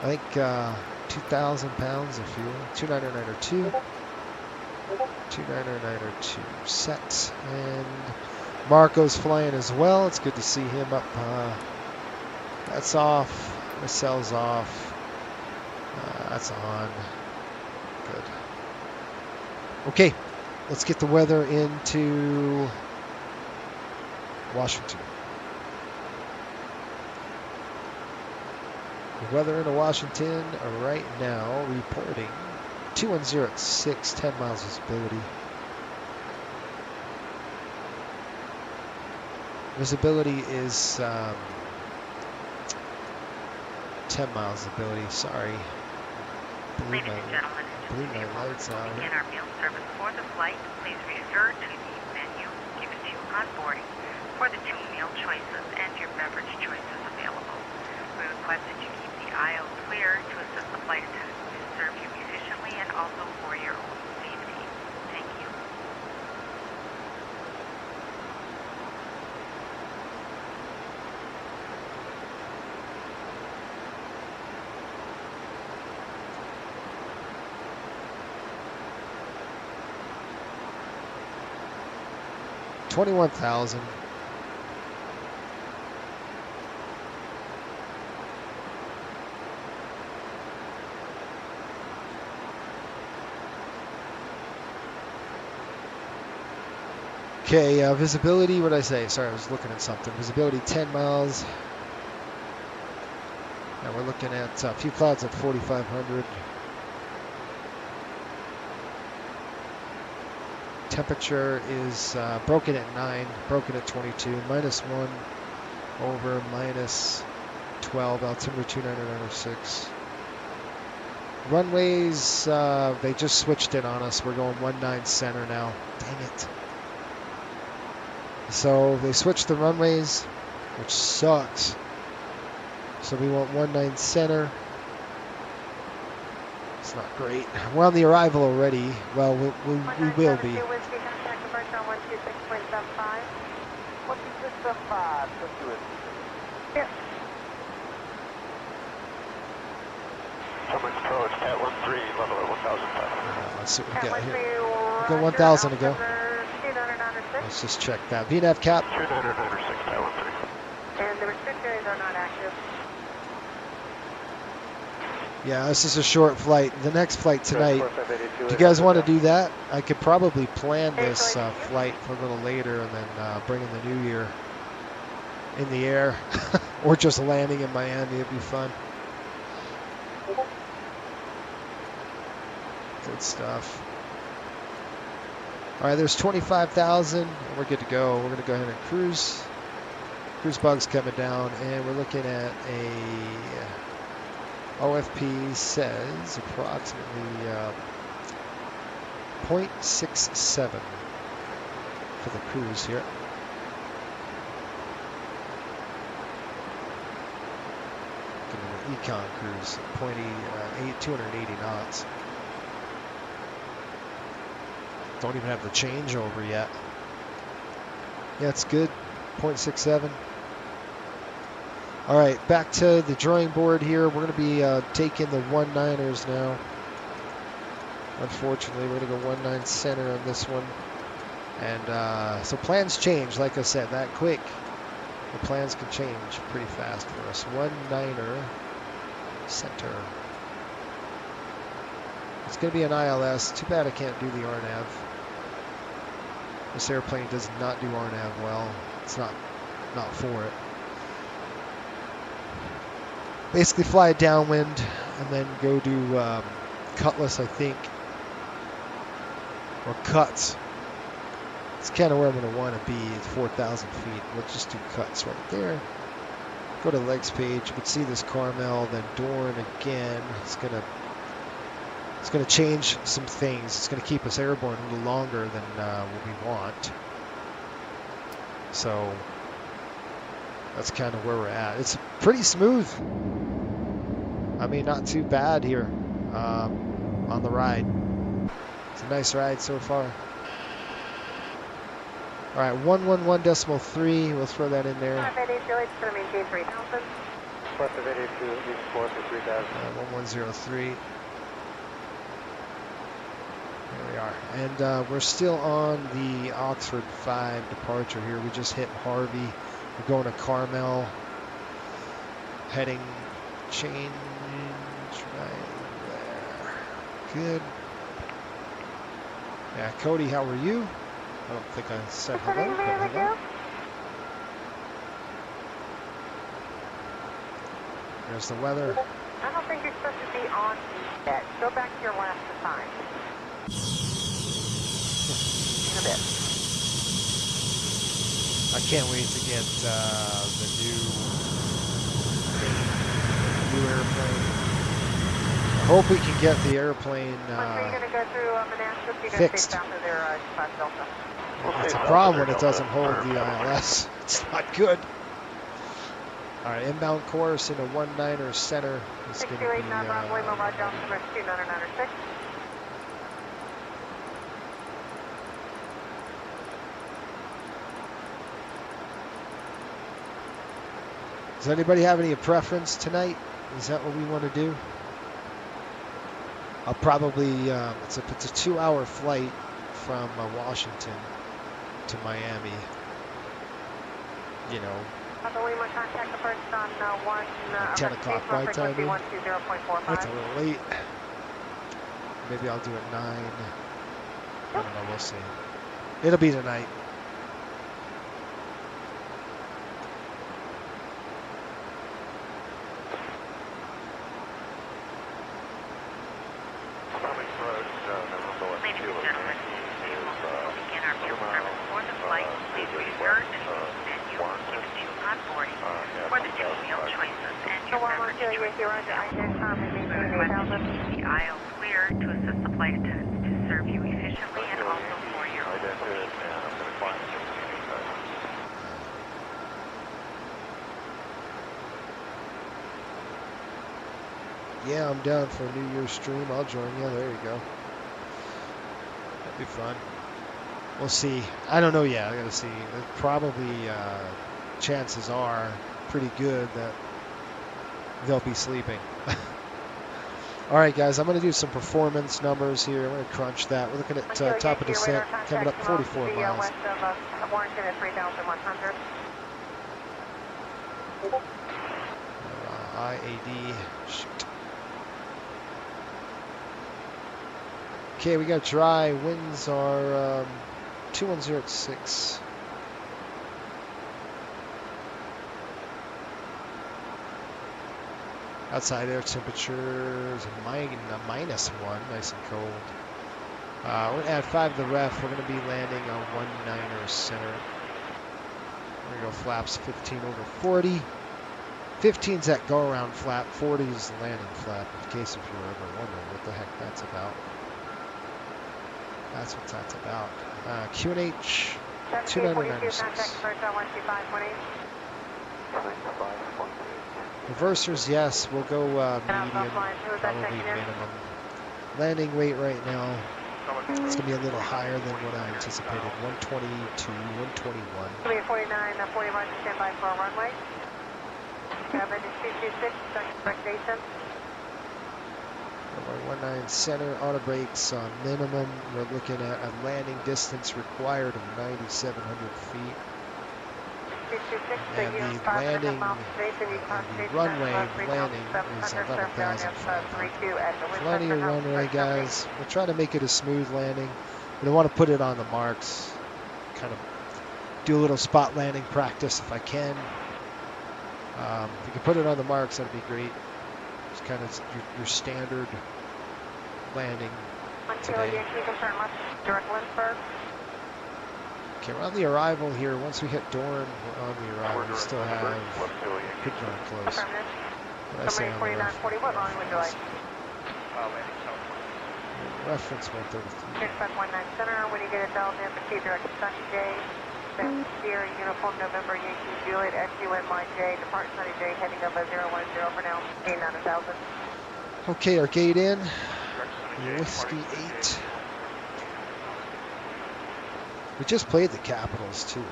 I think, 2,000 pounds of fuel. 29902. 29902 set. And Marco's flying as well. It's good to see him up. That's off. Nacelles off. That's on. Good. Okay, let's get the weather into Washington. The weather into Washington right now, reporting 210 at 6, 10 miles visibility. Visibility is 10 miles visibility. Sorry. Blew Ladies and gentlemen, just blew a few my moments lights will out. begin our meal service for the flight. Please refer to the menu given to you on boarding for the 2 meal choices and your beverage choices available. We request that you keep the aisle clear to assist the flight attendants to serve you efficiently and also for your own safety. Thank you. $21,000. Okay, visibility, what did I say? Sorry, I was looking at something. Visibility 10 miles. And we're looking at a few clouds at 4,500. Temperature is broken at 9, broken at 22, -1 over -12, altimeter 2996. Runways, they just switched it on us. We're going 19 center now. Dang it. So they switched the runways, which sucks. So we want 19 center. It's not great. We're on the arrival already. Well, we will be. Let's see what we got here. We got 1,000 to go. Let's just check that. VNAV cap. 2996, Tower 3. And the restrictions are not active. Yeah, this is a short flight. The next flight tonight. Do you guys want to do that? I could probably plan this flight for a little later and then bring in the new year in the air. Or just landing in Miami. It'd be fun. Good stuff. All right, there's 25,000, and we're good to go. We're going to go ahead and cruise. Cruise bug's coming down, and we're looking at a OFP says approximately 0.67 for the cruise here. An econ cruise, 280 knots. Don't even have the changeover yet. Yeah, it's good. 0.67. All right, back to the drawing board here. We're going to be taking the 19ers now. Unfortunately, we're going to go 19 center on this one. And so plans change, like I said, that quick. The plans can change pretty fast for us. 19er center. It's going to be an ILS. Too bad I can't do the RNAV. This airplane does not do RNAV well. It's not for it. Basically fly it downwind and then go do Cutlass, I think. Or Cuts. It's kind of where I'm going to want to be. It's 4,000 feet. We'll just do Cuts right there. Go to legs page. You can see this Carmel, then Dorn again. It's going to change some things. It's going to keep us airborne a little longer than what we want. So that's kind of where we're at. It's pretty smooth. I mean, not too bad here on the ride. It's a nice ride so far. All right, 111.3. We'll throw that in there. 1103. There we are. And we're still on the Oxford 5 departure here. We just hit Harvey. We're going to Carmel. Heading change right there. Good. Yeah, Cody, how are you? I don't think I said hello, but hello. There's the weather. I don't think you're supposed to be on yet. Go back to your last assignment. In a bit. I can't wait to get the new airplane. I hope we can get the airplane fixed. It's a problem when it doesn't hold the ILS. It's not good. All right, inbound course in a 19er center. It's going to be. Does anybody have any preference tonight? Is that what we want to do? I'll probably. It's a 2-hour flight from Washington to Miami. You know. 10 o'clock my timing. That's a little late. Maybe I'll do it 9. I don't know. We'll see. It'll be tonight. Ladies and gentlemen, we will begin our meal service for the flight. Please reserve the menu given to you on boarding for the 2 meal choices and your beverage choices. We request that you keep the aisle clear to assist the flight attendants to serve you efficiently and also for your own safety. Yeah, I'm down for a New Year's stream. I'll join you. There you go. That'd be fun. We'll see. I don't know yet. I gotta see. Probably, chances are pretty good that they'll be sleeping. All right, guys. I'm gonna do some performance numbers here. I'm gonna crunch that. We're looking at top of descent coming up 44 miles. West of Warrington at 3,100. IAD. Shoot. Okay, we got dry. Winds are 210 at 6. Outside air temperature is -1, nice and cold. We're going to add 5 to the ref. We're going to be landing on 19er center. We're going to go flaps 15 over 40. 15's that go around flap, 40 is the landing flap, in case if you're ever wondering what the heck that's about. That's what that's about. QNH 2996. Reversers, yes, we'll go medium, probably minimum. Landing weight right now, it's going to be a little higher than what I anticipated, 122, 121. 349, 40 miles to stand by for a runway. Average is 226, expectation. 19 center, auto brakes on minimum. We're looking at a landing distance required of 9,700 feet. And the landing, the runway landing is 11,500. Plenty of runway, guys. We'll try to make it a smooth landing. We don't want to put it on the marks. Kind of do a little spot landing practice if I can. If you can put it on the marks, that'd be great. It's kind of your standard landing today. Okay, we're on the arrival here. Once we hit Dorn, we're on the arrival. We still have pretty darn close. What I say on the reference 133. 6519 center, when you get it dialed in, proceed direct to Sunny J. Sierra Uniform November Yankee Juliet XUNYJ, depart Sunny J, heading over 010 for now, gain 9,000. Okay, our gate in. Whiskey 8. We just played the Capitals too.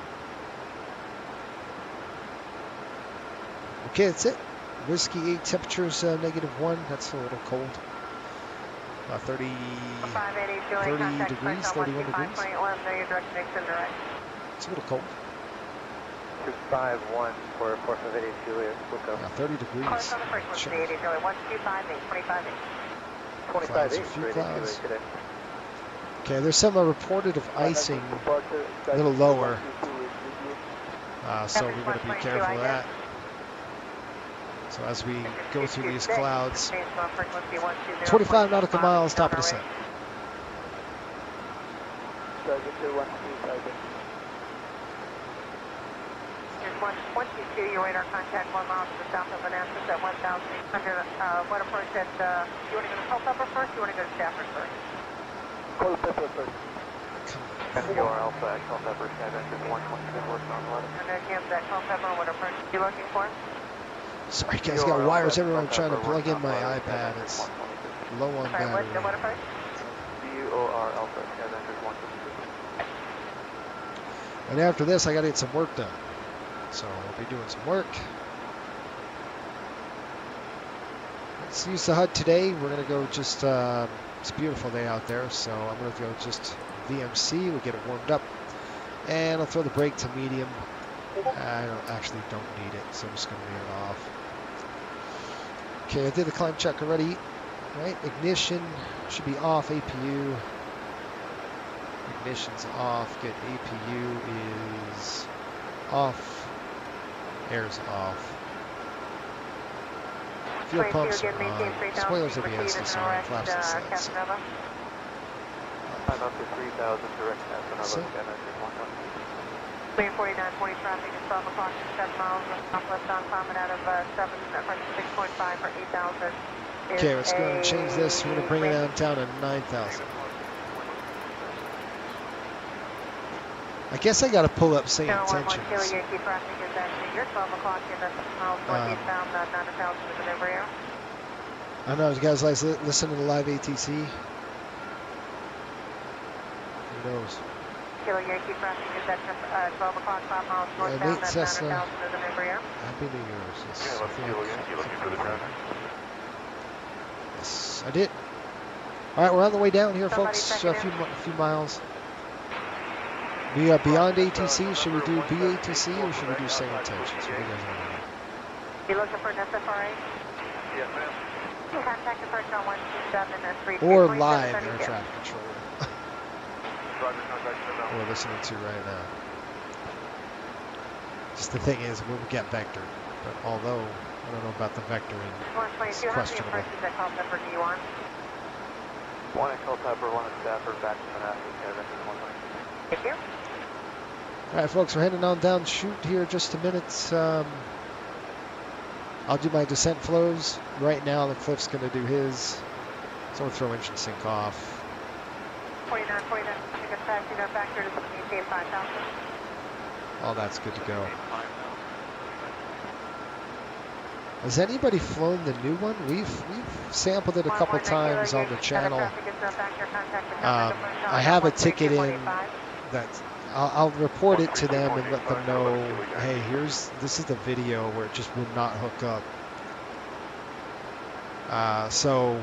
Okay, that's it. Whiskey 8, temperatures -1. That's a little cold. 30 degrees, 31 degrees. It's a little cold. 251 for 458 Juliet. Yeah, 30 degrees. Course on the frequency, 1258, 25.8. 25.8. A few clouds. Okay, there's some reported of icing a little lower. So we're going to be careful of that. So as we go through these clouds, 25 nautical miles, top of descent. 122, your radar contact 1 mile to the south of Manassas at 1,800. What approach at, you want to go to Culpeper first, or you want to go to Stafford first? Culpeper first. NCR Alpha at Culpeper, Skyvector 122, working on 11. And then Cam's at Culpeper, what approach are you looking for? Sorry guys, I got wires everywhere. I'm trying to plug in my iPad. It's low on Sorry, battery. what approach? CUOR Alpha, Skyvector 122. And after this, I got to get some work done. So I'll be doing some work. Let's use the HUD today. We're going to go just, it's a beautiful day out there. So I'm going to go just VMC. We'll get it warmed up. And I'll throw the brake to medium. I actually don't need it, so I'm just going to leave it off. Okay, I did the climb check already. Right, ignition should be off. APU. Ignition's off. Good. APU is off. Air's off. Fuel pumps are on. Spoilers ABS are on. Flaps are set. So. I'm up to 3,000 direct pass on Clear 4940 traffic at 12 o'clock and 7 miles southwest on Common out of 6.5 for 8,000. Okay, let's go ahead and change this. We're going to bring it downtown to 9,000. I guess I got to pull up St. Intentions. Yankee traffic is actually your 12 o'clock in 7 miles northeastbound, 9,000 with an embryo. I know, you guys like listening to live ATC? Who knows? Kilo Yankee traffic is at 12 o'clock, 5 miles northbound, 9,000 with an embryo. Happy New Year's. Yeah, let's Kilo Yankee looking for the driver. Yes, I did. All right, we're on the way down here, folks. A few miles. We are beyond ATC. Should we do BATC or should we do St. Intentions? What do you guys want to do? You looking for an SFRA? Yes, ma'am. Contact approach on 127 and Or live air traffic controller. Roger, contact them We're listening to right now. Just the thing is, we'll get vectored. But although I don't know about the vectoring, it's questionable. How many approaches at Culpeper do you want? One at Culpeper, one at Stafford, back to Manassas, Skyvector 122. Thank you. All right, folks, we're heading on down chute here in just a minute. I'll do my descent flows. Right now, the Cliff's going to do his. So we'll throw engine sync off. 49, I think it's taxi, no factor to maintain 5,000. All that's good to go. Has anybody flown the new one? We've sampled it a couple times on the channel. I have a ticket in that I'll report it to them and let them know, hey, this is the video where it just will not hook up. So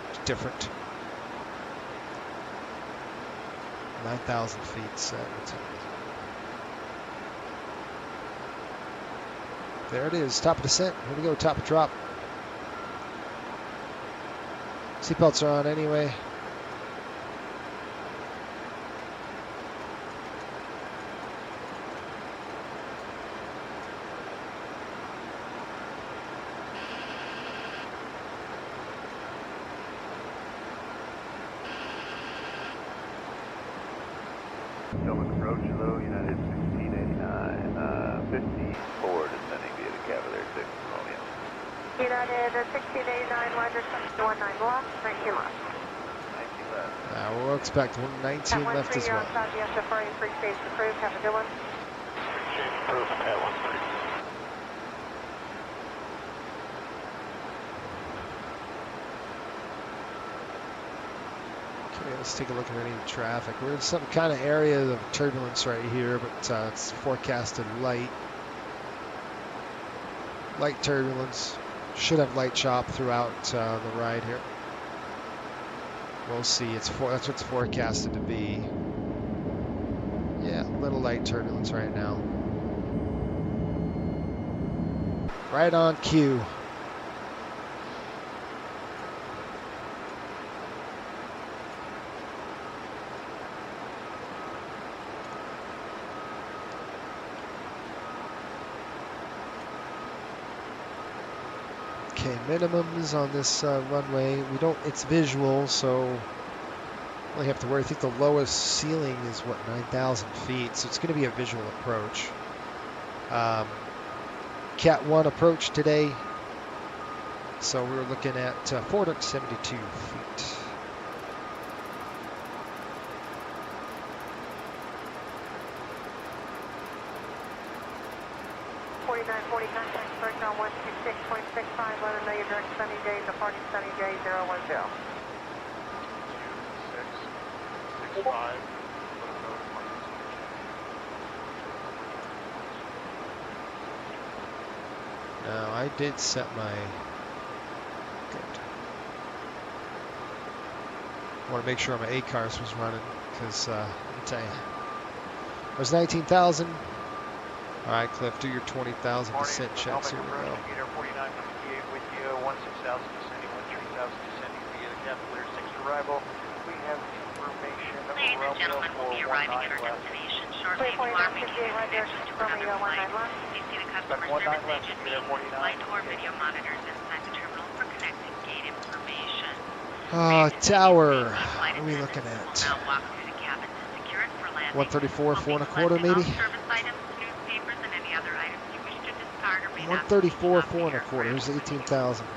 it's different. 9,000 feet set. There it is, top of descent. Here we go, top of drop. Seatbelts are on anyway. Gentlemen, approach low, United 1689, 54 descending via the Cavalier 6, Romeo. United 1689, Roger, 19 left, 19 left. 19 left. We'll expect 119 left as well. Outside the SFRA, free space approved, have a good one. Free space approved, at 130. Let's take a look at any traffic. We're in some kind of area of turbulence right here, but it's forecasted light. Light turbulence. Should have light chop throughout the ride here. We'll see. That's what it's forecasted to be. Yeah, a little light turbulence right now. Right on cue. Okay, minimums on this runway. It's visual, so Really have to worry. I think the lowest ceiling is what, 9,000 feet, so it's going to be a visual approach. Cat 1 approach today, so we were looking at 472 feet. Breakdown 126.65, let them know your direct sunny day, departing sunny day 010. 2665. Now I did set my good. I want to make sure my ACARS was running because let me tell you, there's 19,000. All right, Cliff, do your 20,000 descent checks. Here we go. Air 4958 with you, 16,000 descending, 13,000 descending via the Cavalier 6 arrival. We have information Ladies and gentlemen, we'll be arriving at our destination shortly. If you are making a connection to another flight, please see the customer service agent means flight or video monitors inside the terminal for connecting gate information. Tower. What are we looking at? Now walk through the cabin to secure it for landing. 134, 4 1/4 maybe? 134, 4 1/4. Here's 18,000.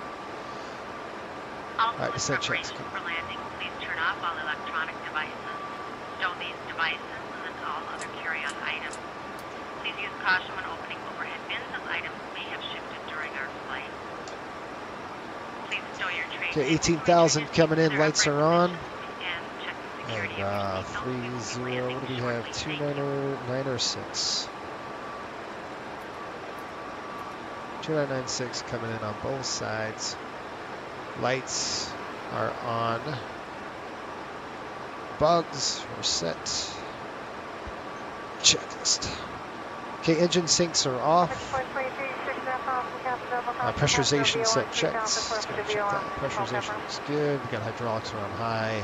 All right, descent checks. for landing, please turn off all electronic devices. Stow these devices and all other carry-on items. Please use caution when opening overhead bins as items may have shifted during our flight. Please stow your tray. Okay, 18,000 coming in. Lights are on. And check the security And 30. What do we have? 2996. 2996 coming in on both sides. Lights are on. Bugs are set. Checklist. Okay, engine sinks are off. Pressurization set checks. Let's go check that. Pressurization looks good. We got hydraulics are on high.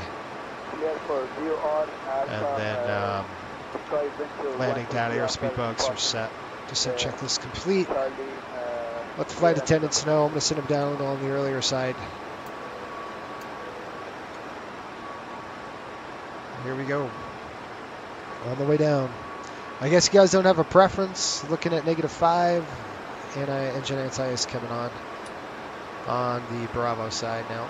And then landing data, airspeed bugs are set. Descent checklist complete. Let the flight attendants know. I'm going to send them down on the earlier side. Here we go. On the way down. I guess you guys don't have a preference. Looking at -5. Engine anti-ice coming on the Bravo side now.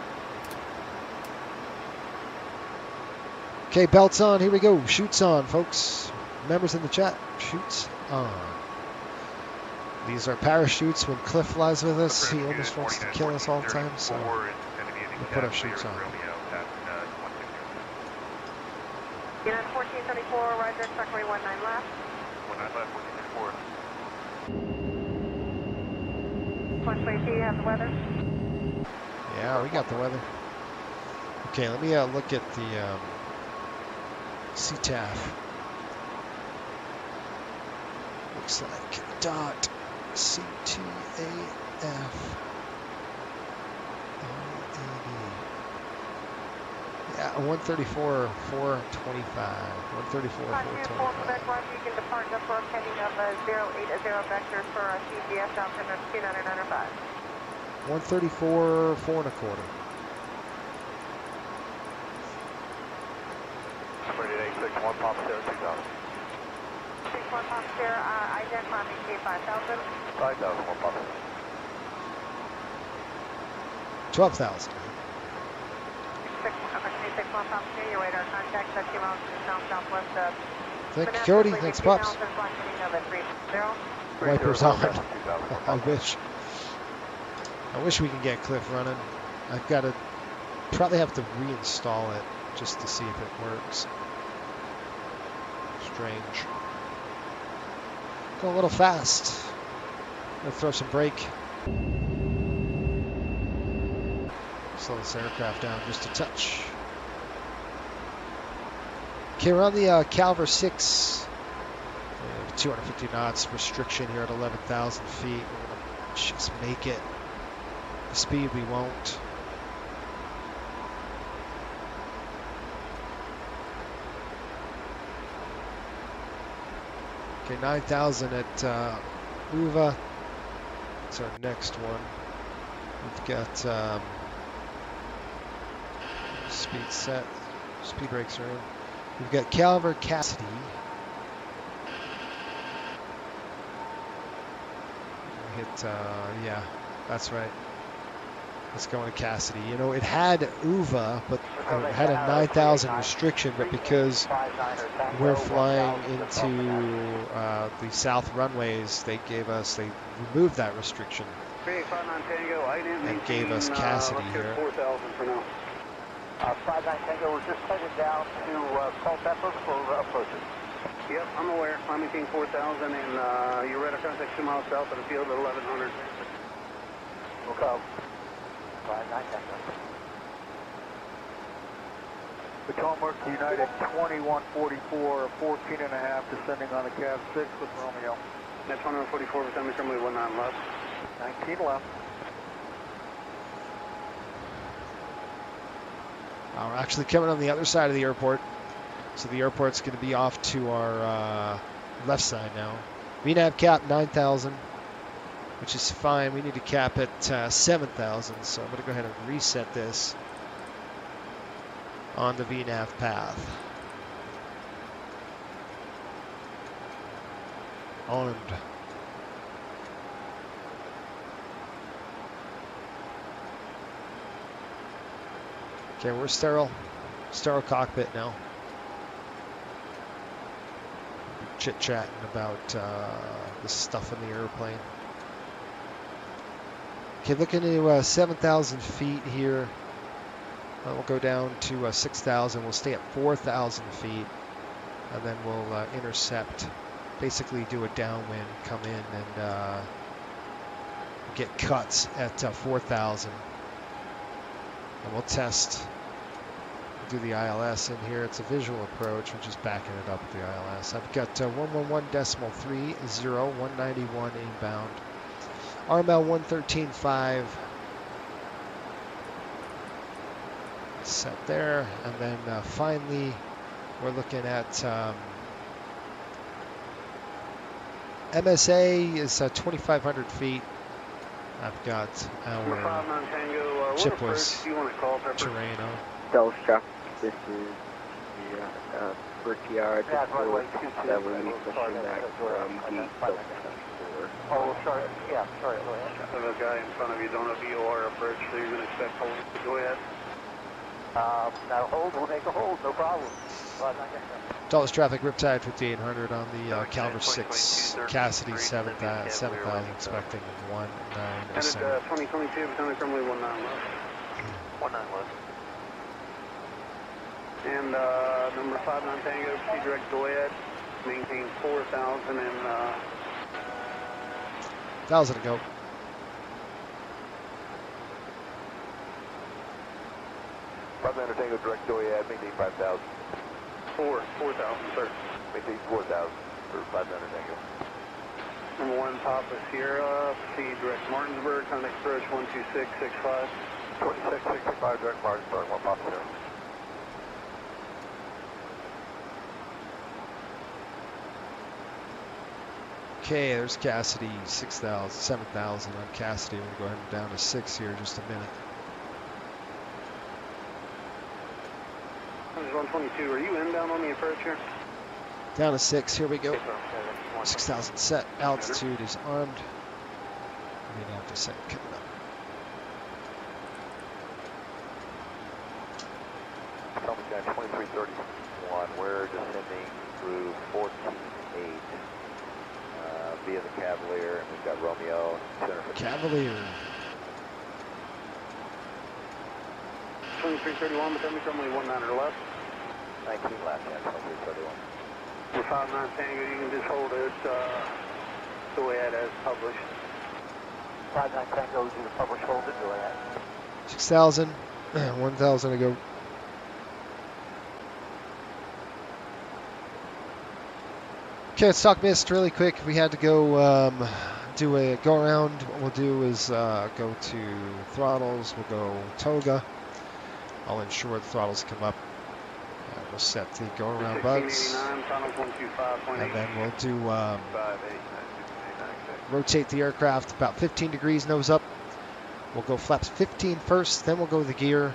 Okay, belts on. Here we go. Shoots on, folks. Members in the chat. Shoots on. These are parachutes. When Cliff flies with us, he almost wants to kill us all the time, so we'll put our shoots on. Unit 1434, Roger, runway 19 left. 19 left, 1434. 122, you have the weather? Yeah, we got the weather. Okay, let me look at the CTAF. Looks like dot CTAF. Yeah, 134, 425. 134, 425. You can depart Network heading of 080 vector for CGS altimeter 2995. 134, 4 1/4. Number 861, Papa Sarah 2000. 61 Pop Sierra, identify me K5000. 5000, 1 Papa. 12,000. 61 Pop Sierra, your radar contact, 30 miles to the south-southwest of. Thank you, Cody. Thanks, Pops. Wipers on. I wish we can get Cliff running. I've got to probably have to reinstall it just to see if it works. Strange. Go a little fast. Gonna throw some brake. Slow this aircraft down just a touch. Okay, we're on the Calver 6. 250 knots restriction here at 11,000 feet. We're gonna just make it. The speed we won't. Okay, 9,000 at Uva. That's our next one. We've got speed set. Speed brakes are in. We've got Calvert Cassidy. We hit, yeah, that's right. Let's go into Cassidy. You know, it had UVA, but it had a 9,000 restriction, but because we're flying into the south runways, they removed that restriction and gave us Cassidy here. 4,000 for now. 59 Tango, we're just headed down to Culpeper for approaches. Yep, I'm aware. I'm maintaining 4,000, and you're radar contact 2 miles south of the field at 1100. Okay. 59 Tango. Potomac United 2144, 14 and a half, descending on the Cav 6 with Romeo. That's 144, descending from 19 left. 19 left. We're actually coming on the other side of the airport. So the airport's going to be off to our left side now. VNAV cap 9,000, which is fine. We need to cap at 7,000. So I'm going to go ahead and reset this on the VNAV path. Armed. Okay, we're sterile cockpit now. Chit-chatting about the stuff in the airplane. Okay, looking to 7,000 feet here. We'll go down to 6,000. We'll stay at 4,000 feet, and then we'll intercept. Basically, do a downwind, come in, and get cuts at 4,000. And we'll test, do the ILS in here. It's a visual approach. We're just backing it up with the ILS. I've got 111.30, 191 inbound. RML 113.5. Set there. And then finally, we're looking at MSA is 2,500 feet. I've got our chipless Terrano. Delstruck, this is the Bertiard that will be pushing back from the Delta 4. Oh, sorry. Yeah, sorry. Go ahead. I have a guy in front of you. Don't have VOR approach, so you're going to expect hold. Go ahead. Now hold. We'll make a hold. No problem. Dallas traffic, Riptide 5800 on the Calvert 6, Cassidy 7,000, expecting 197. And at 2022, Potomac Crumley 19 left. 19 left. And number 59 Tango, proceed direct go ahead. Maintain 4,000 and 1,000 to go. Tango direct go ahead. Maintain 5,000. 4,000, sir. Maintain 4,000 for 500 Tango. Number 1 Papa Sierra, proceed direct Martinsburg, contact approach 12665. 2665 direct Martinsburg, 1 Papa Sierra. Okay, there's Cassidy, 6,000, 7,000 on Cassidy. We'll go ahead and down to 6 here in just a minute. 122, are you inbound on the approach here? Down to 6, here we go. 6,000 set, altitude is armed. We're going to have to set coming up. Potomac 2331, we're descending through 14.8 via the Cavalier, and we've got Romeo. Cavalier. 2331, Potomac Crumley 19 left. 19 left, yeah, 2331. For 59 Tango, you can just hold it go ahead as published. 59 Tango, do the publish hold it, go ahead. 6,000, 1,000 to go. Okay, let's talk mist really quick. We had to go do a go around. What we'll do is go to throttles. We'll go toga. I'll ensure the throttles come up. We'll set the go around bugs. And then we'll do rotate the aircraft about 15 degrees nose up. We'll go flaps 15 first, then we'll go to the gear.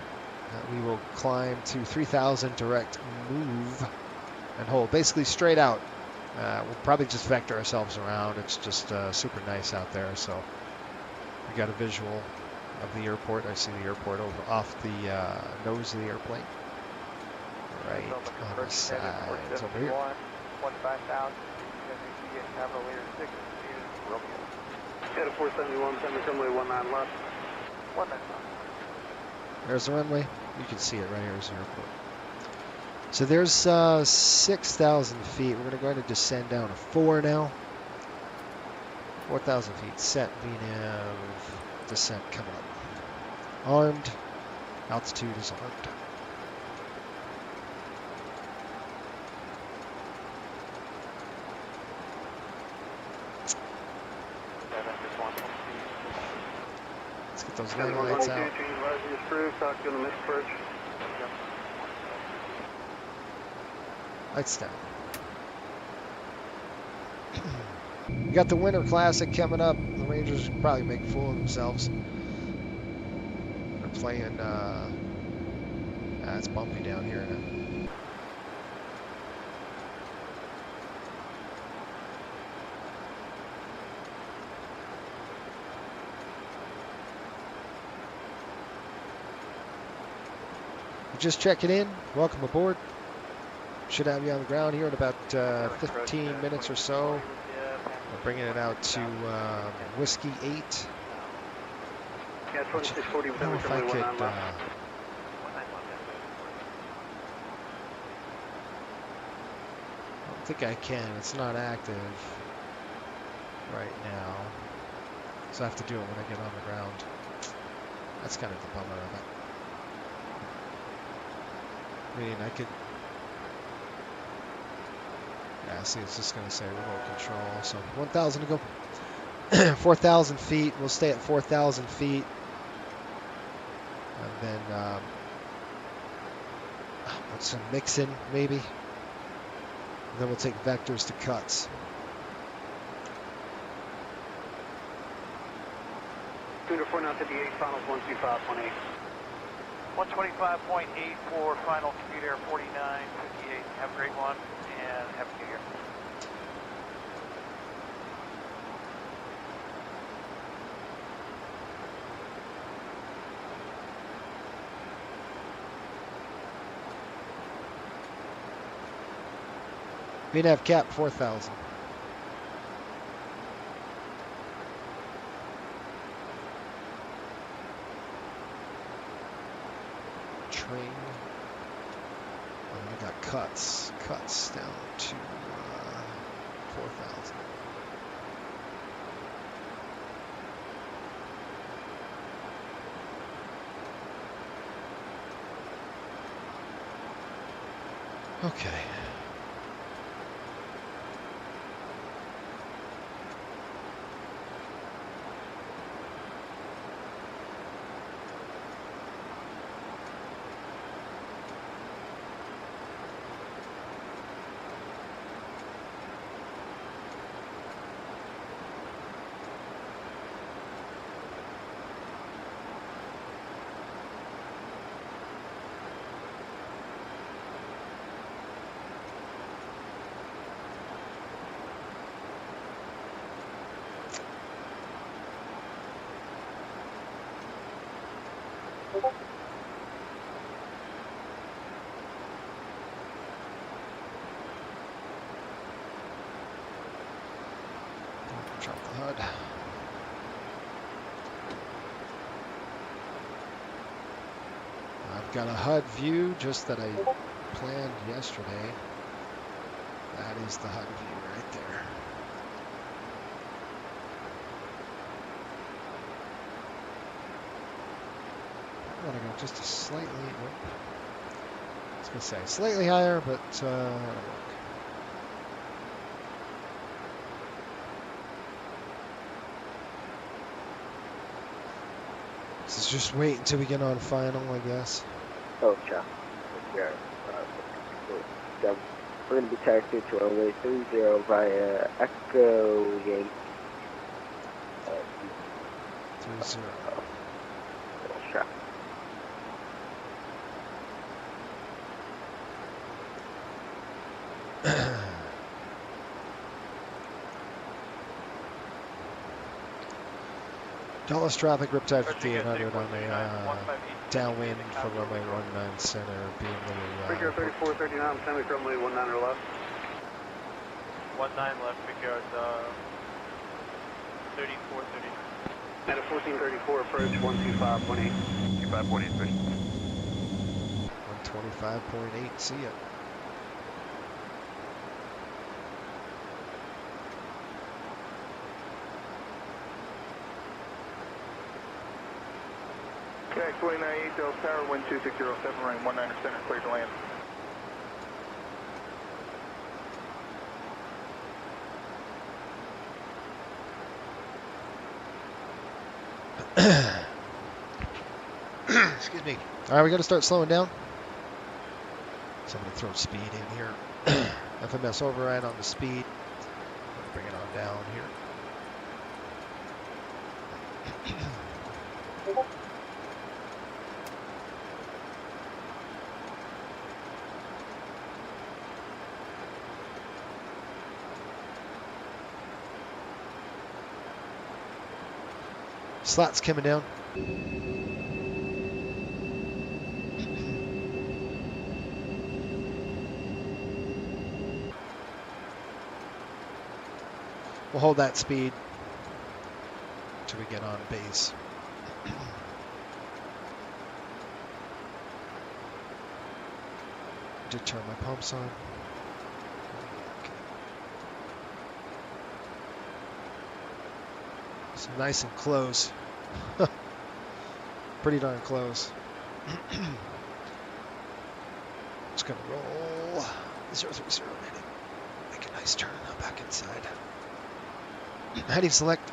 We will climb to 3,000 direct move and hold, basically straight out. We'll probably just vector ourselves around. It's just super nice out there. So we got a visual of the airport. I see the airport over off the nose of the airplane. Right on the side. It's over here. 15,000, Cavalier 6 is Romeo. Head of 471, send me runway 19 left. 19. There's the runway. You can see it right here as the airport. So there's 6,000 feet. We're going to go ahead and descend down to 4 now. 4,000 feet set. VNAV descent coming up. Armed. Altitude is armed. Let's get those landing lights out. Lights down. We got the Winter Classic coming up. The Rangers will probably make a fool of themselves. They're playing, it's bumpy down here now. Just checking in. Welcome aboard. Should have you on the ground here in about 15 minutes or so. We're bringing it out to Whiskey 8. Yeah, 2640 I don't know if I could. I don't think I can. It's not active right now. So I have to do it when I get on the ground. That's kind of the bummer of it. I mean, I could. Yeah, see, it's just going to say remote control. So 1,000 to go. 4,000 feet. We'll stay at 4,000 feet. And then, put some mixing, maybe. And then we'll take vectors to cuts. Tutor 4958, finals 125.18. 125.8 for final commute air 4958. Have a great one and happy New Year. VNAV cap 4,000. Train. And we got cuts down to 4,000. Okay. Drop the HUD. I've got a HUD view just that I planned yesterday. That is the HUD view right there. I want to go just a slightly, I was going to say slightly higher, but that'll work. Let's just wait until we get on final, I guess. Oh, yeah. We're going to be taxiing to runway 30 via Echo Yankee. 30. Dallas traffic, Riptide 5800 on a downwind for runway 19 center, being a little... 3439, semi runway 19 left. 19 left, big yard, 3430. At a 1434 approach, 125.8. 25.8, push. 125.8, see ya. Okay, 298 Dallas Tower, wind 2607, running 19 center, clear to land. Excuse me. All right, we got to start slowing down. So I'm going to throw speed in here. FMS override on the speed. Bring it on down here. Slats coming down. We'll hold that speed till we get on base. Did turn my pumps on. Okay. So nice and close. Pretty darn close. Just gonna roll 030 heading. Make a nice turn now back inside. Heading select.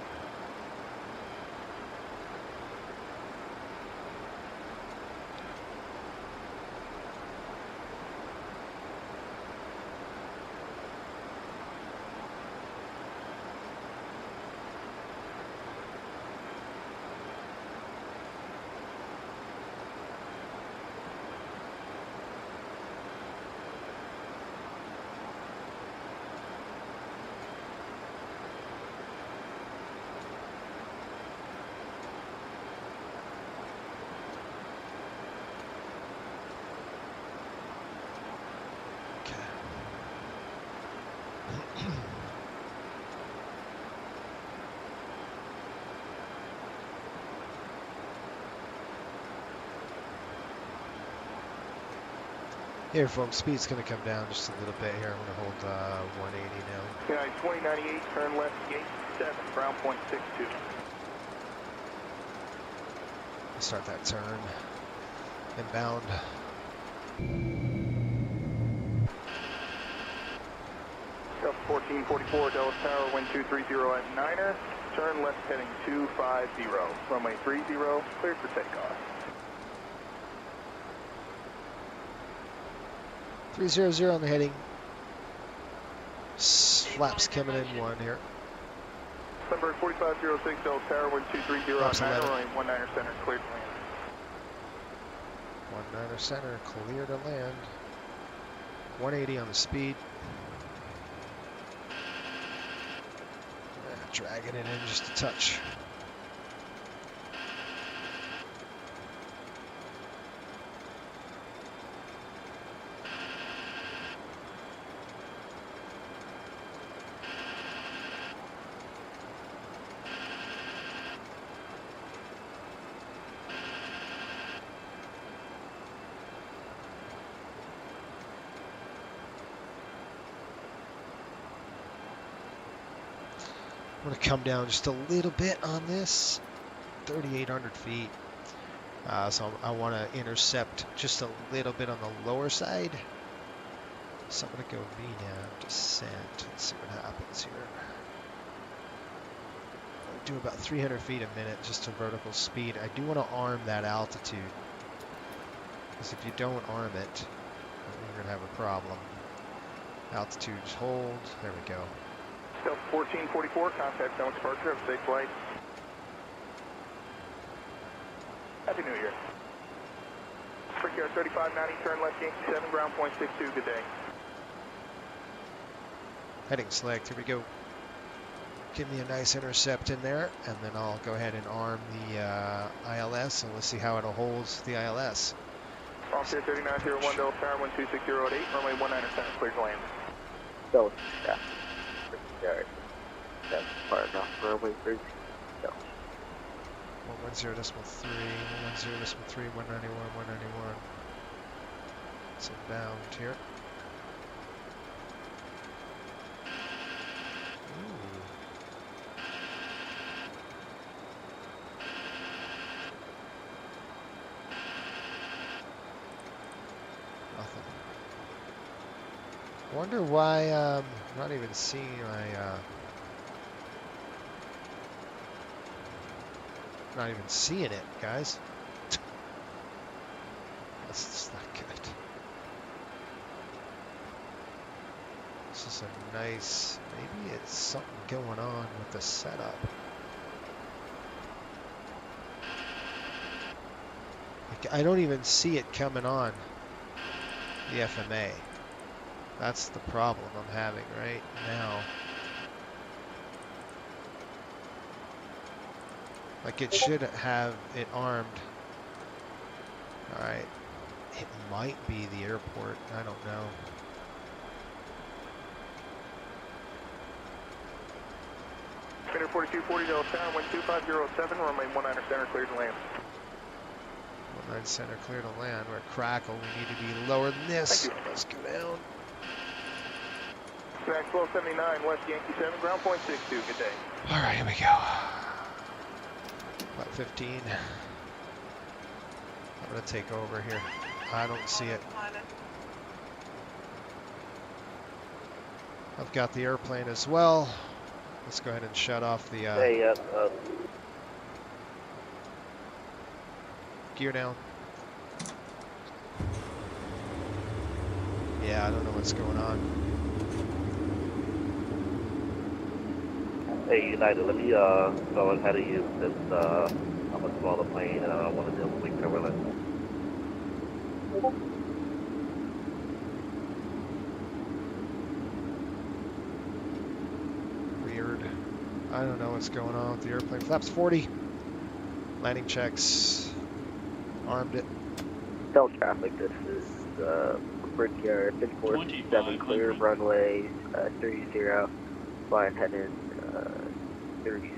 Here, folks, speed's going to come down just a little bit here. I'm going to hold 180 now. Okay, 2098, turn left, gate 7, ground point 62. Start that turn. Inbound. Delta 1444, Dallas Tower, wind 230 at 9er. Turn left heading 250. Runway 30, cleared for takeoff. 300 on the heading. Flaps coming in one here. Number 4506, Dallas Tower, wind 230 Flaps at 9er, 11. running 19er center, cleared to land. 19er center, clear to land. 180 on the speed. Dragging it in just a touch. I'm going to come down just a little bit on this, 3,800 feet. So I want to intercept just a little bit on the lower side. So I'm going to go V nav, descent. Let's see what happens here. I'll do about 300 feet a minute, just to vertical speed. I do want to arm that altitude, because if you don't arm it, you're going to have a problem. Altitude, hold. There we go. Delta 1444, contact down departure, have a safe flight. Happy New Year. Brickyard 3590, turn left, gate 7, ground point 62, good day. Heading select, here we go. Give me a nice intercept in there, and then I'll go ahead and arm the ILS, and let's see how it holds the ILS. Officer 3901 Delta Tower 12608, runway 19 center, clear to land. Delta traffic. That's far enough. Runway 13. 110.3, 110.3, 191, 191. It's inbound here. Nothing. Wonder why I'm not even seeing my not even seeing it, guys. That's just not good. This is a nice, maybe it's something going on with the setup. Like, I don't even see it coming on the FMA. That's the problem I'm having right now. Like, it should have it armed. Alright. It might be the airport. I don't know. Center 4240 Delta Tower 12507, runway 19 center, clear to land. 19 center, clear to land. We're at Crackle. We need to be lower than this. Let's go down. Connect 1279, West Yankee 7, ground point 62, good day. Alright, here we go. About 15. I'm going to take over here. I don't see it. I've got the airplane as well. Let's go ahead and shut off the gear down. Yeah, I don't know what's going on. Hey, United, let me go ahead of you since I'm a smaller plane and I don't want to deal with weak turbulence. Weird. I don't know what's going on with the airplane. Flaps 40. Landing checks. Armed it. Delta traffic, this is Brickyard 5467, clear runway 30, flying head in 30.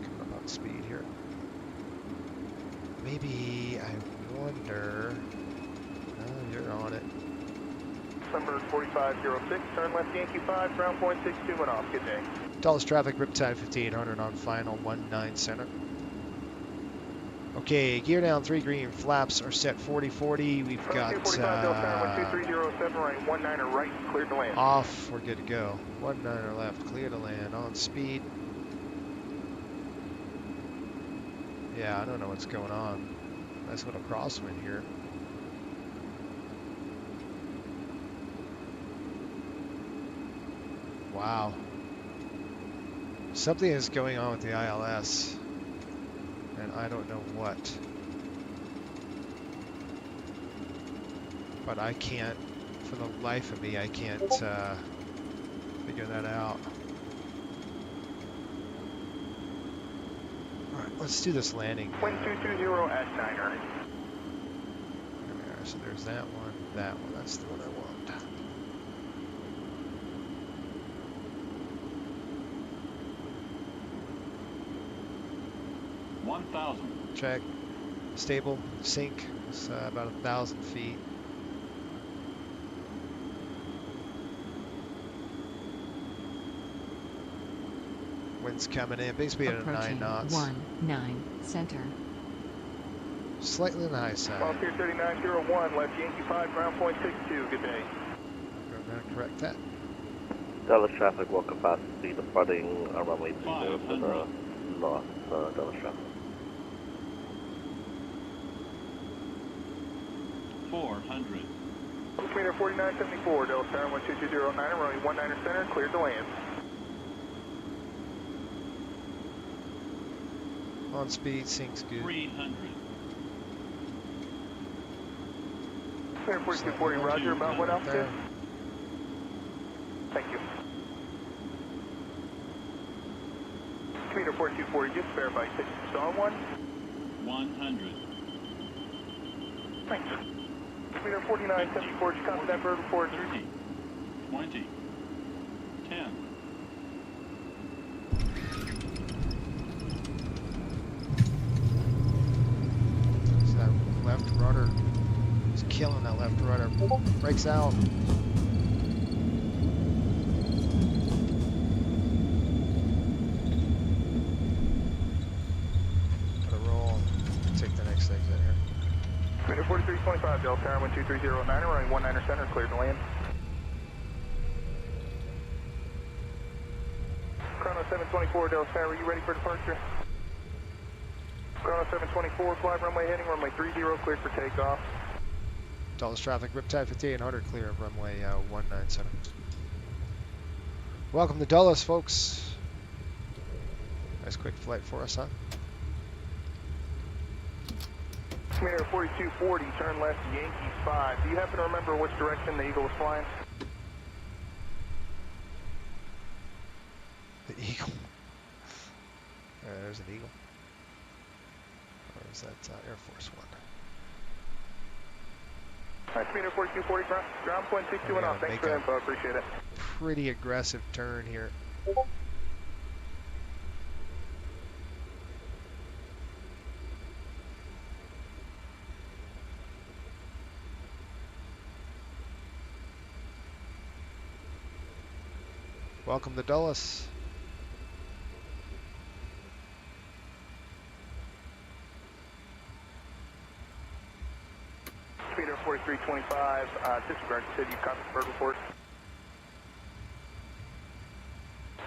Coming up on speed here. Maybe, I wonder. Oh, you're on it. December 4506, turn left Yankee 5, ground point 62 and off, good day. Dallas traffic, Riptide 5800 on final, 19 center. Okay, gear down, 3 green, flaps are set 40-40. We've got 2307, running 19er right, cleared to land. off, we're good to go. 19er left, clear to land, on speed. Yeah, I don't know what's going on. Nice little crosswind here. Wow. Something is going on with the ILS. And I don't know what. But I can't, for the life of me, I can't figure that out. Alright, let's do this landing. Wind 220 at 9er. There, so there's that one, that's the one I want. 1,000. Check. Stable. Sink. It's about 1,000 feet. Wind's coming in, basically at a 9 knots. 19 center. Slightly on the high side. Volunteer 3901, left Yankee 5, ground point 62, good day. We're going to correct that. Dallas traffic, welcome capacity, departing runway 30 for the north Dallas traffic. 400. Altimeter 4974, Delta Tower 12209, running 19er center, cleared to land. On speed, sink's good. 300. Clear 4240, roger, about what altitude? Thank you. Meter 4240, just verify. Star 1. 100. Thanks. Meter 4974, just copy that bird report. 30. 20. 10. Is that left rudder? He's killing that left rudder. Breaks out. Gotta roll. Take the next exit here. Meter 4325, Delta Tower 12309, running 19er center, cleared to land. Chrono 724, Delta Tower, are you ready for departure? Chrono 724, fly runway heading, runway 30, cleared for takeoff. Dulles traffic, Riptide 5800, clear of runway 197. Welcome to Dulles, folks. Nice quick flight for us, huh? Meter 4240, turn left, Yankees 5. Do you happen to remember which direction the Eagle was flying? The Eagle. There's an Eagle. Or is that Air Force One? Alright, Meter 4240, ground point 61 off. Thanks for the info, appreciate it. Pretty aggressive turn here. Welcome to Dulles. Meter 4325, disregard the city, copy the bird report.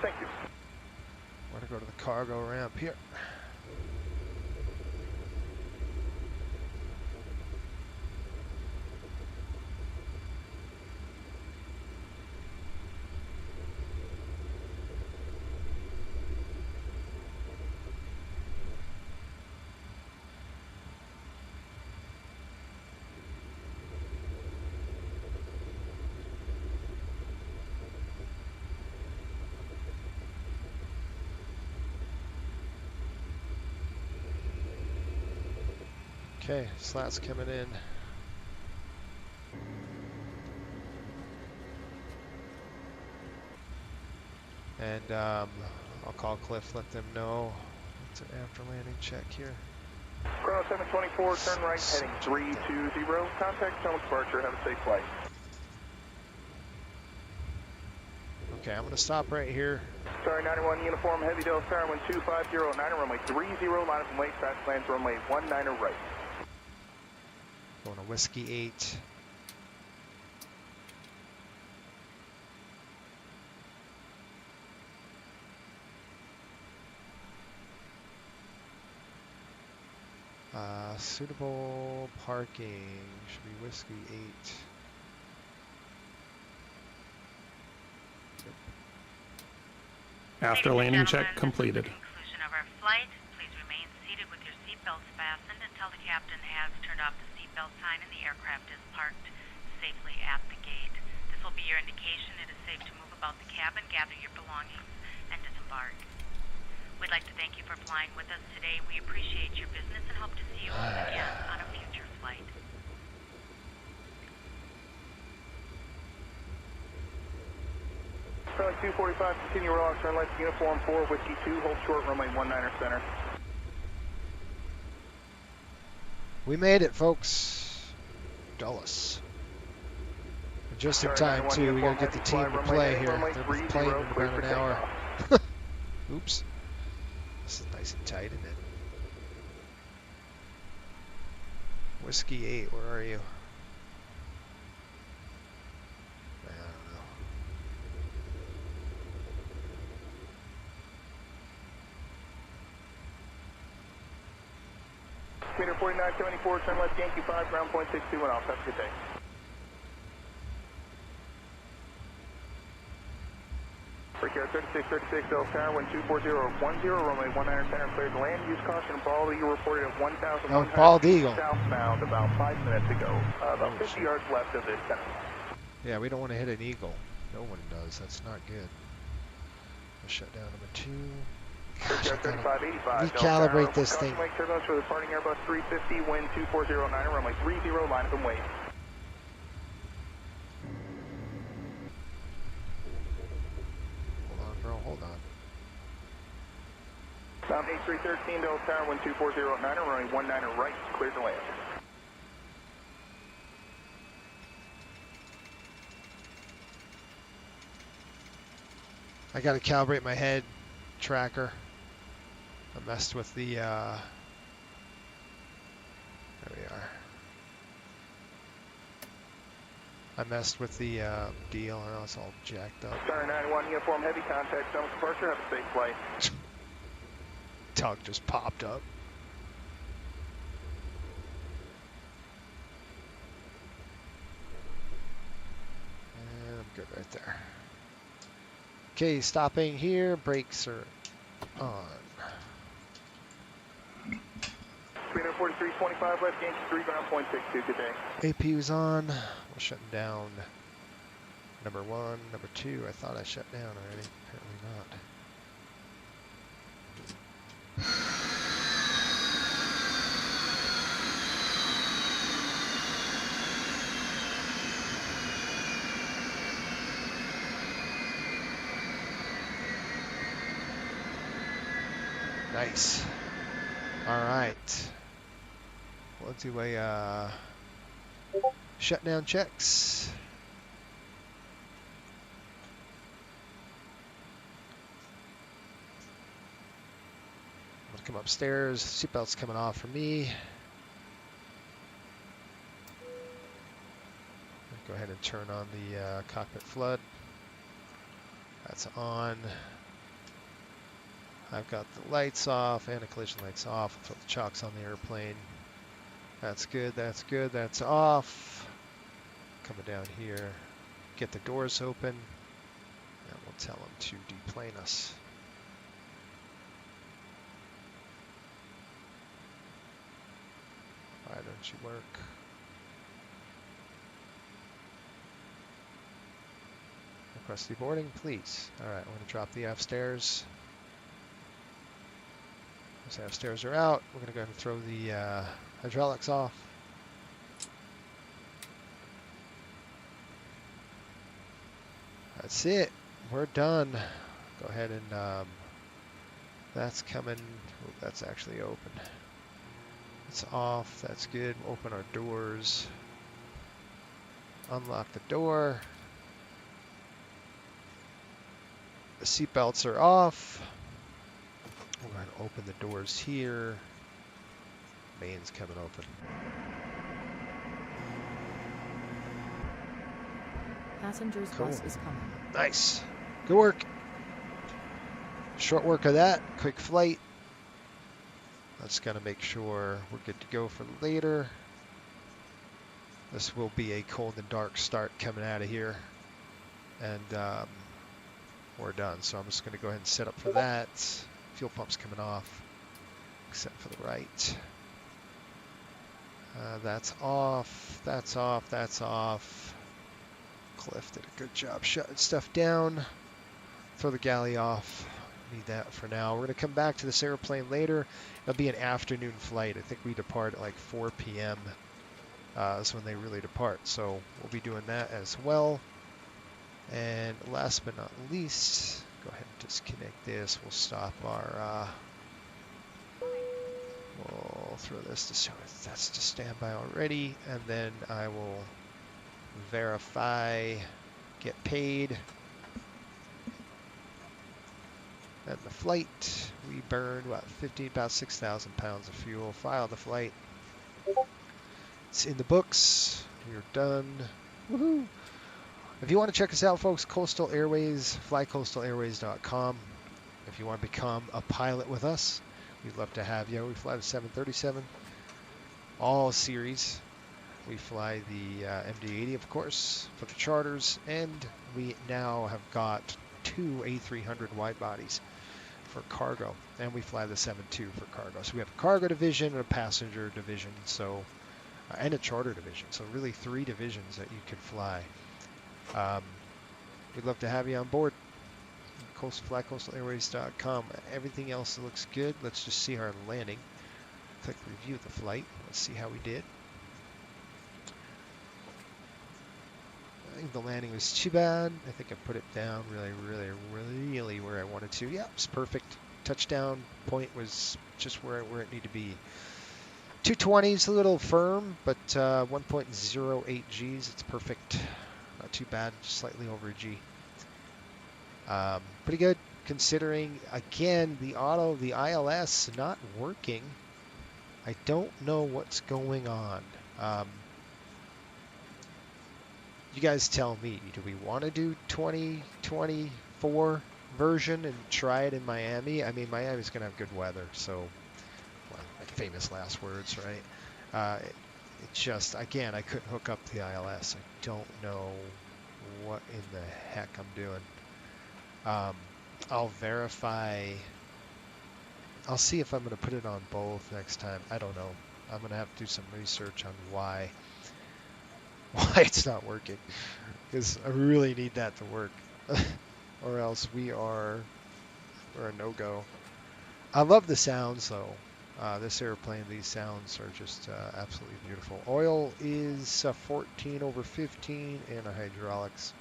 Thank you. Want to go to the cargo ramp here. Okay, slats coming in. And I'll call Cliff, let them know. It's an after landing check here. Chrono 724, turn right, heading 320. Contact terminal departure, have a safe flight. Okay, I'm going to stop right here. Sorry, 91 uniform, heavy Delta Tower 1250, 9 runway 30, line up and wait, fast lands runway 19er right. Going to Whiskey 8. Suitable parking should be Whiskey 8. After landing check completed. Conclusion of our flight. Please remain seated with your seatbelts fastened until the captain has turned off the seatbelt sign and the aircraft is parked safely at the gate. This will be your indication it is safe to move about the cabin, gather your belongings, and disembark. We'd like to thank you for flying with us today. We appreciate your business and hope to see you again on a future flight. Charlie 245, continue roll, turn left, uniform 4, Whiskey 2, hold short, runway 19er center. We made it, folks. Dulles. Just in time, too. We gotta get the team to play here. They're playing in about an hour. Oops. This is nice and tight, isn't it? Whiskey 8, where are you? I don't know. Meter 4974, turn left, Yankee 5, ground point 621 off. Have a good day. Brickyard 3636, Delta Tower 124010, runway 19er center, cleared to land. Use caution, bald eagle reported at 1,100 Oh, bald eagle. southbound about 5 minutes ago. About 50 yards left of this center. Yeah, we don't want to hit an eagle. No one does. That's not good. I'll shut down number 2. Gosh, I gotta 3585. recalibrate this thing. Wake turbos for the departing Airbus 350, wind 2409, runway 30, line up and wait. Hold on, bro, hold on. Sound 8313, Delta Tower, wind 2409, runway 19 right, clear to land. I gotta calibrate my head tracker. I messed with the, there we are. I messed with the deal, and now it's all jacked up. Star 91, uniform, heavy contact, zone departure, have a safe flight. Tug just popped up. And I'm good right there. Okay, stopping here, brakes are on. 343.25 left, gauge 3 ground, 0.62, good day. APU's on. We're shutting down number 1, number 2. I thought I shut down already. Apparently not. Nice. All right. Let's do a shutdown checks. I'm gonna come upstairs. Seatbelt's coming off for me. Go ahead and turn on the cockpit flood. That's on. I've got the lights off and the collision lights off. I'll throw the chocks on the airplane. That's good, that's good, that's off. Coming down here, get the doors open, and we'll tell them to deplane us. Why don't you work? Request deboarding, please. All right, we're gonna drop the aft stairs. Those aft stairs are out. We're gonna go ahead and throw the hydraulics off. That's it. We're done. Go ahead and that's coming. Oh, that's actually open. It's off. That's good. We'll open our doors. Unlock the door. The seat belts are off. We're going to open the doors here. Main's coming open. Passengers bus is coming. Nice. Good work. Short work of that. Quick flight. Let's gotta make sure we're good to go for later. This will be a cold and dark start coming out of here. And we're done. So I'm just gonna go ahead and set up for that. Fuel pump's coming off, except for the right. That's off, that's off, that's off. Cliff did a good job shutting stuff down. Throw the galley off. Need that for now. We're going to come back to this airplane later. It'll be an afternoon flight. I think we depart at like 4 p.m. Is when they really depart. So we'll be doing that as well. And last but not least, go ahead and disconnect this. We'll stop our... we'll throw this to show that's to standby already. And then I will verify, get paid. And the flight, we burned about 6,000 pounds of fuel. File the flight. It's in the books. We're done. Woohoo! If you want to check us out, folks, Coastal Airways, flycoastalairways.com. If you want to become a pilot with us, we'd love to have you. We fly the 737, all series. We fly the MD-80, of course, for the charters, and we now have got 2 A300 wide bodies for cargo, and we fly the 7.2 for cargo. So we have a cargo division and a passenger division, so and a charter division. So really 3 divisions that you could fly. We'd love to have you on board. flycoastalairways.com. Everything else looks good. Let's just see our landing. Click review the flight. Let's see how we did. I think the landing was too bad. I think I put it down really where I wanted to. Yeah, it's perfect. Touchdown point was just where it needed to be. 220 is a little firm, but 1.08 Gs. It's perfect. Not too bad. Just slightly over a G. Pretty good considering, again, the ILS not working. I don't know what's going on. You guys tell me. Do we want to do 2024 version and try it in Miami? I mean, Miami's going to have good weather, so, well, like famous last words, right? It just, again, I couldn't hook up the ILS. I don't know what in the heck I'm doing. I'll verify. I'll see if I'm going to put it on both next time. I don't know. I'm going to have to do some research on why it's not working, because I really need that to work, or else we're a no-go. I love the sounds though. This airplane, these sounds are just absolutely beautiful. Oil is 14 over 15, and our hydraulics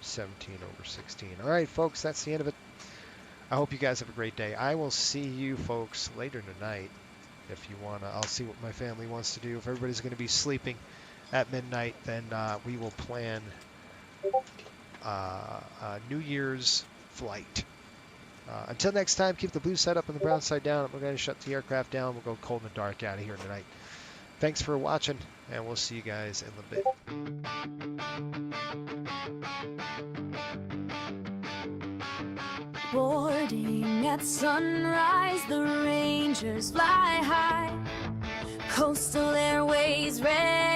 17 over 16. All right, folks, that's the end of it. I hope you guys have a great day. I will see you folks later tonight if you want to. I'll see what my family wants to do. If everybody's going to be sleeping at midnight, then we will plan a New Year's flight. Until next time, keep the blue side up and the brown side down. We're going to shut the aircraft down. We'll go cold and dark out of here tonight. Thanks for watching, and we'll see you guys in a bit. Boarding at sunrise, the Rangers fly high. Coastal Airways red.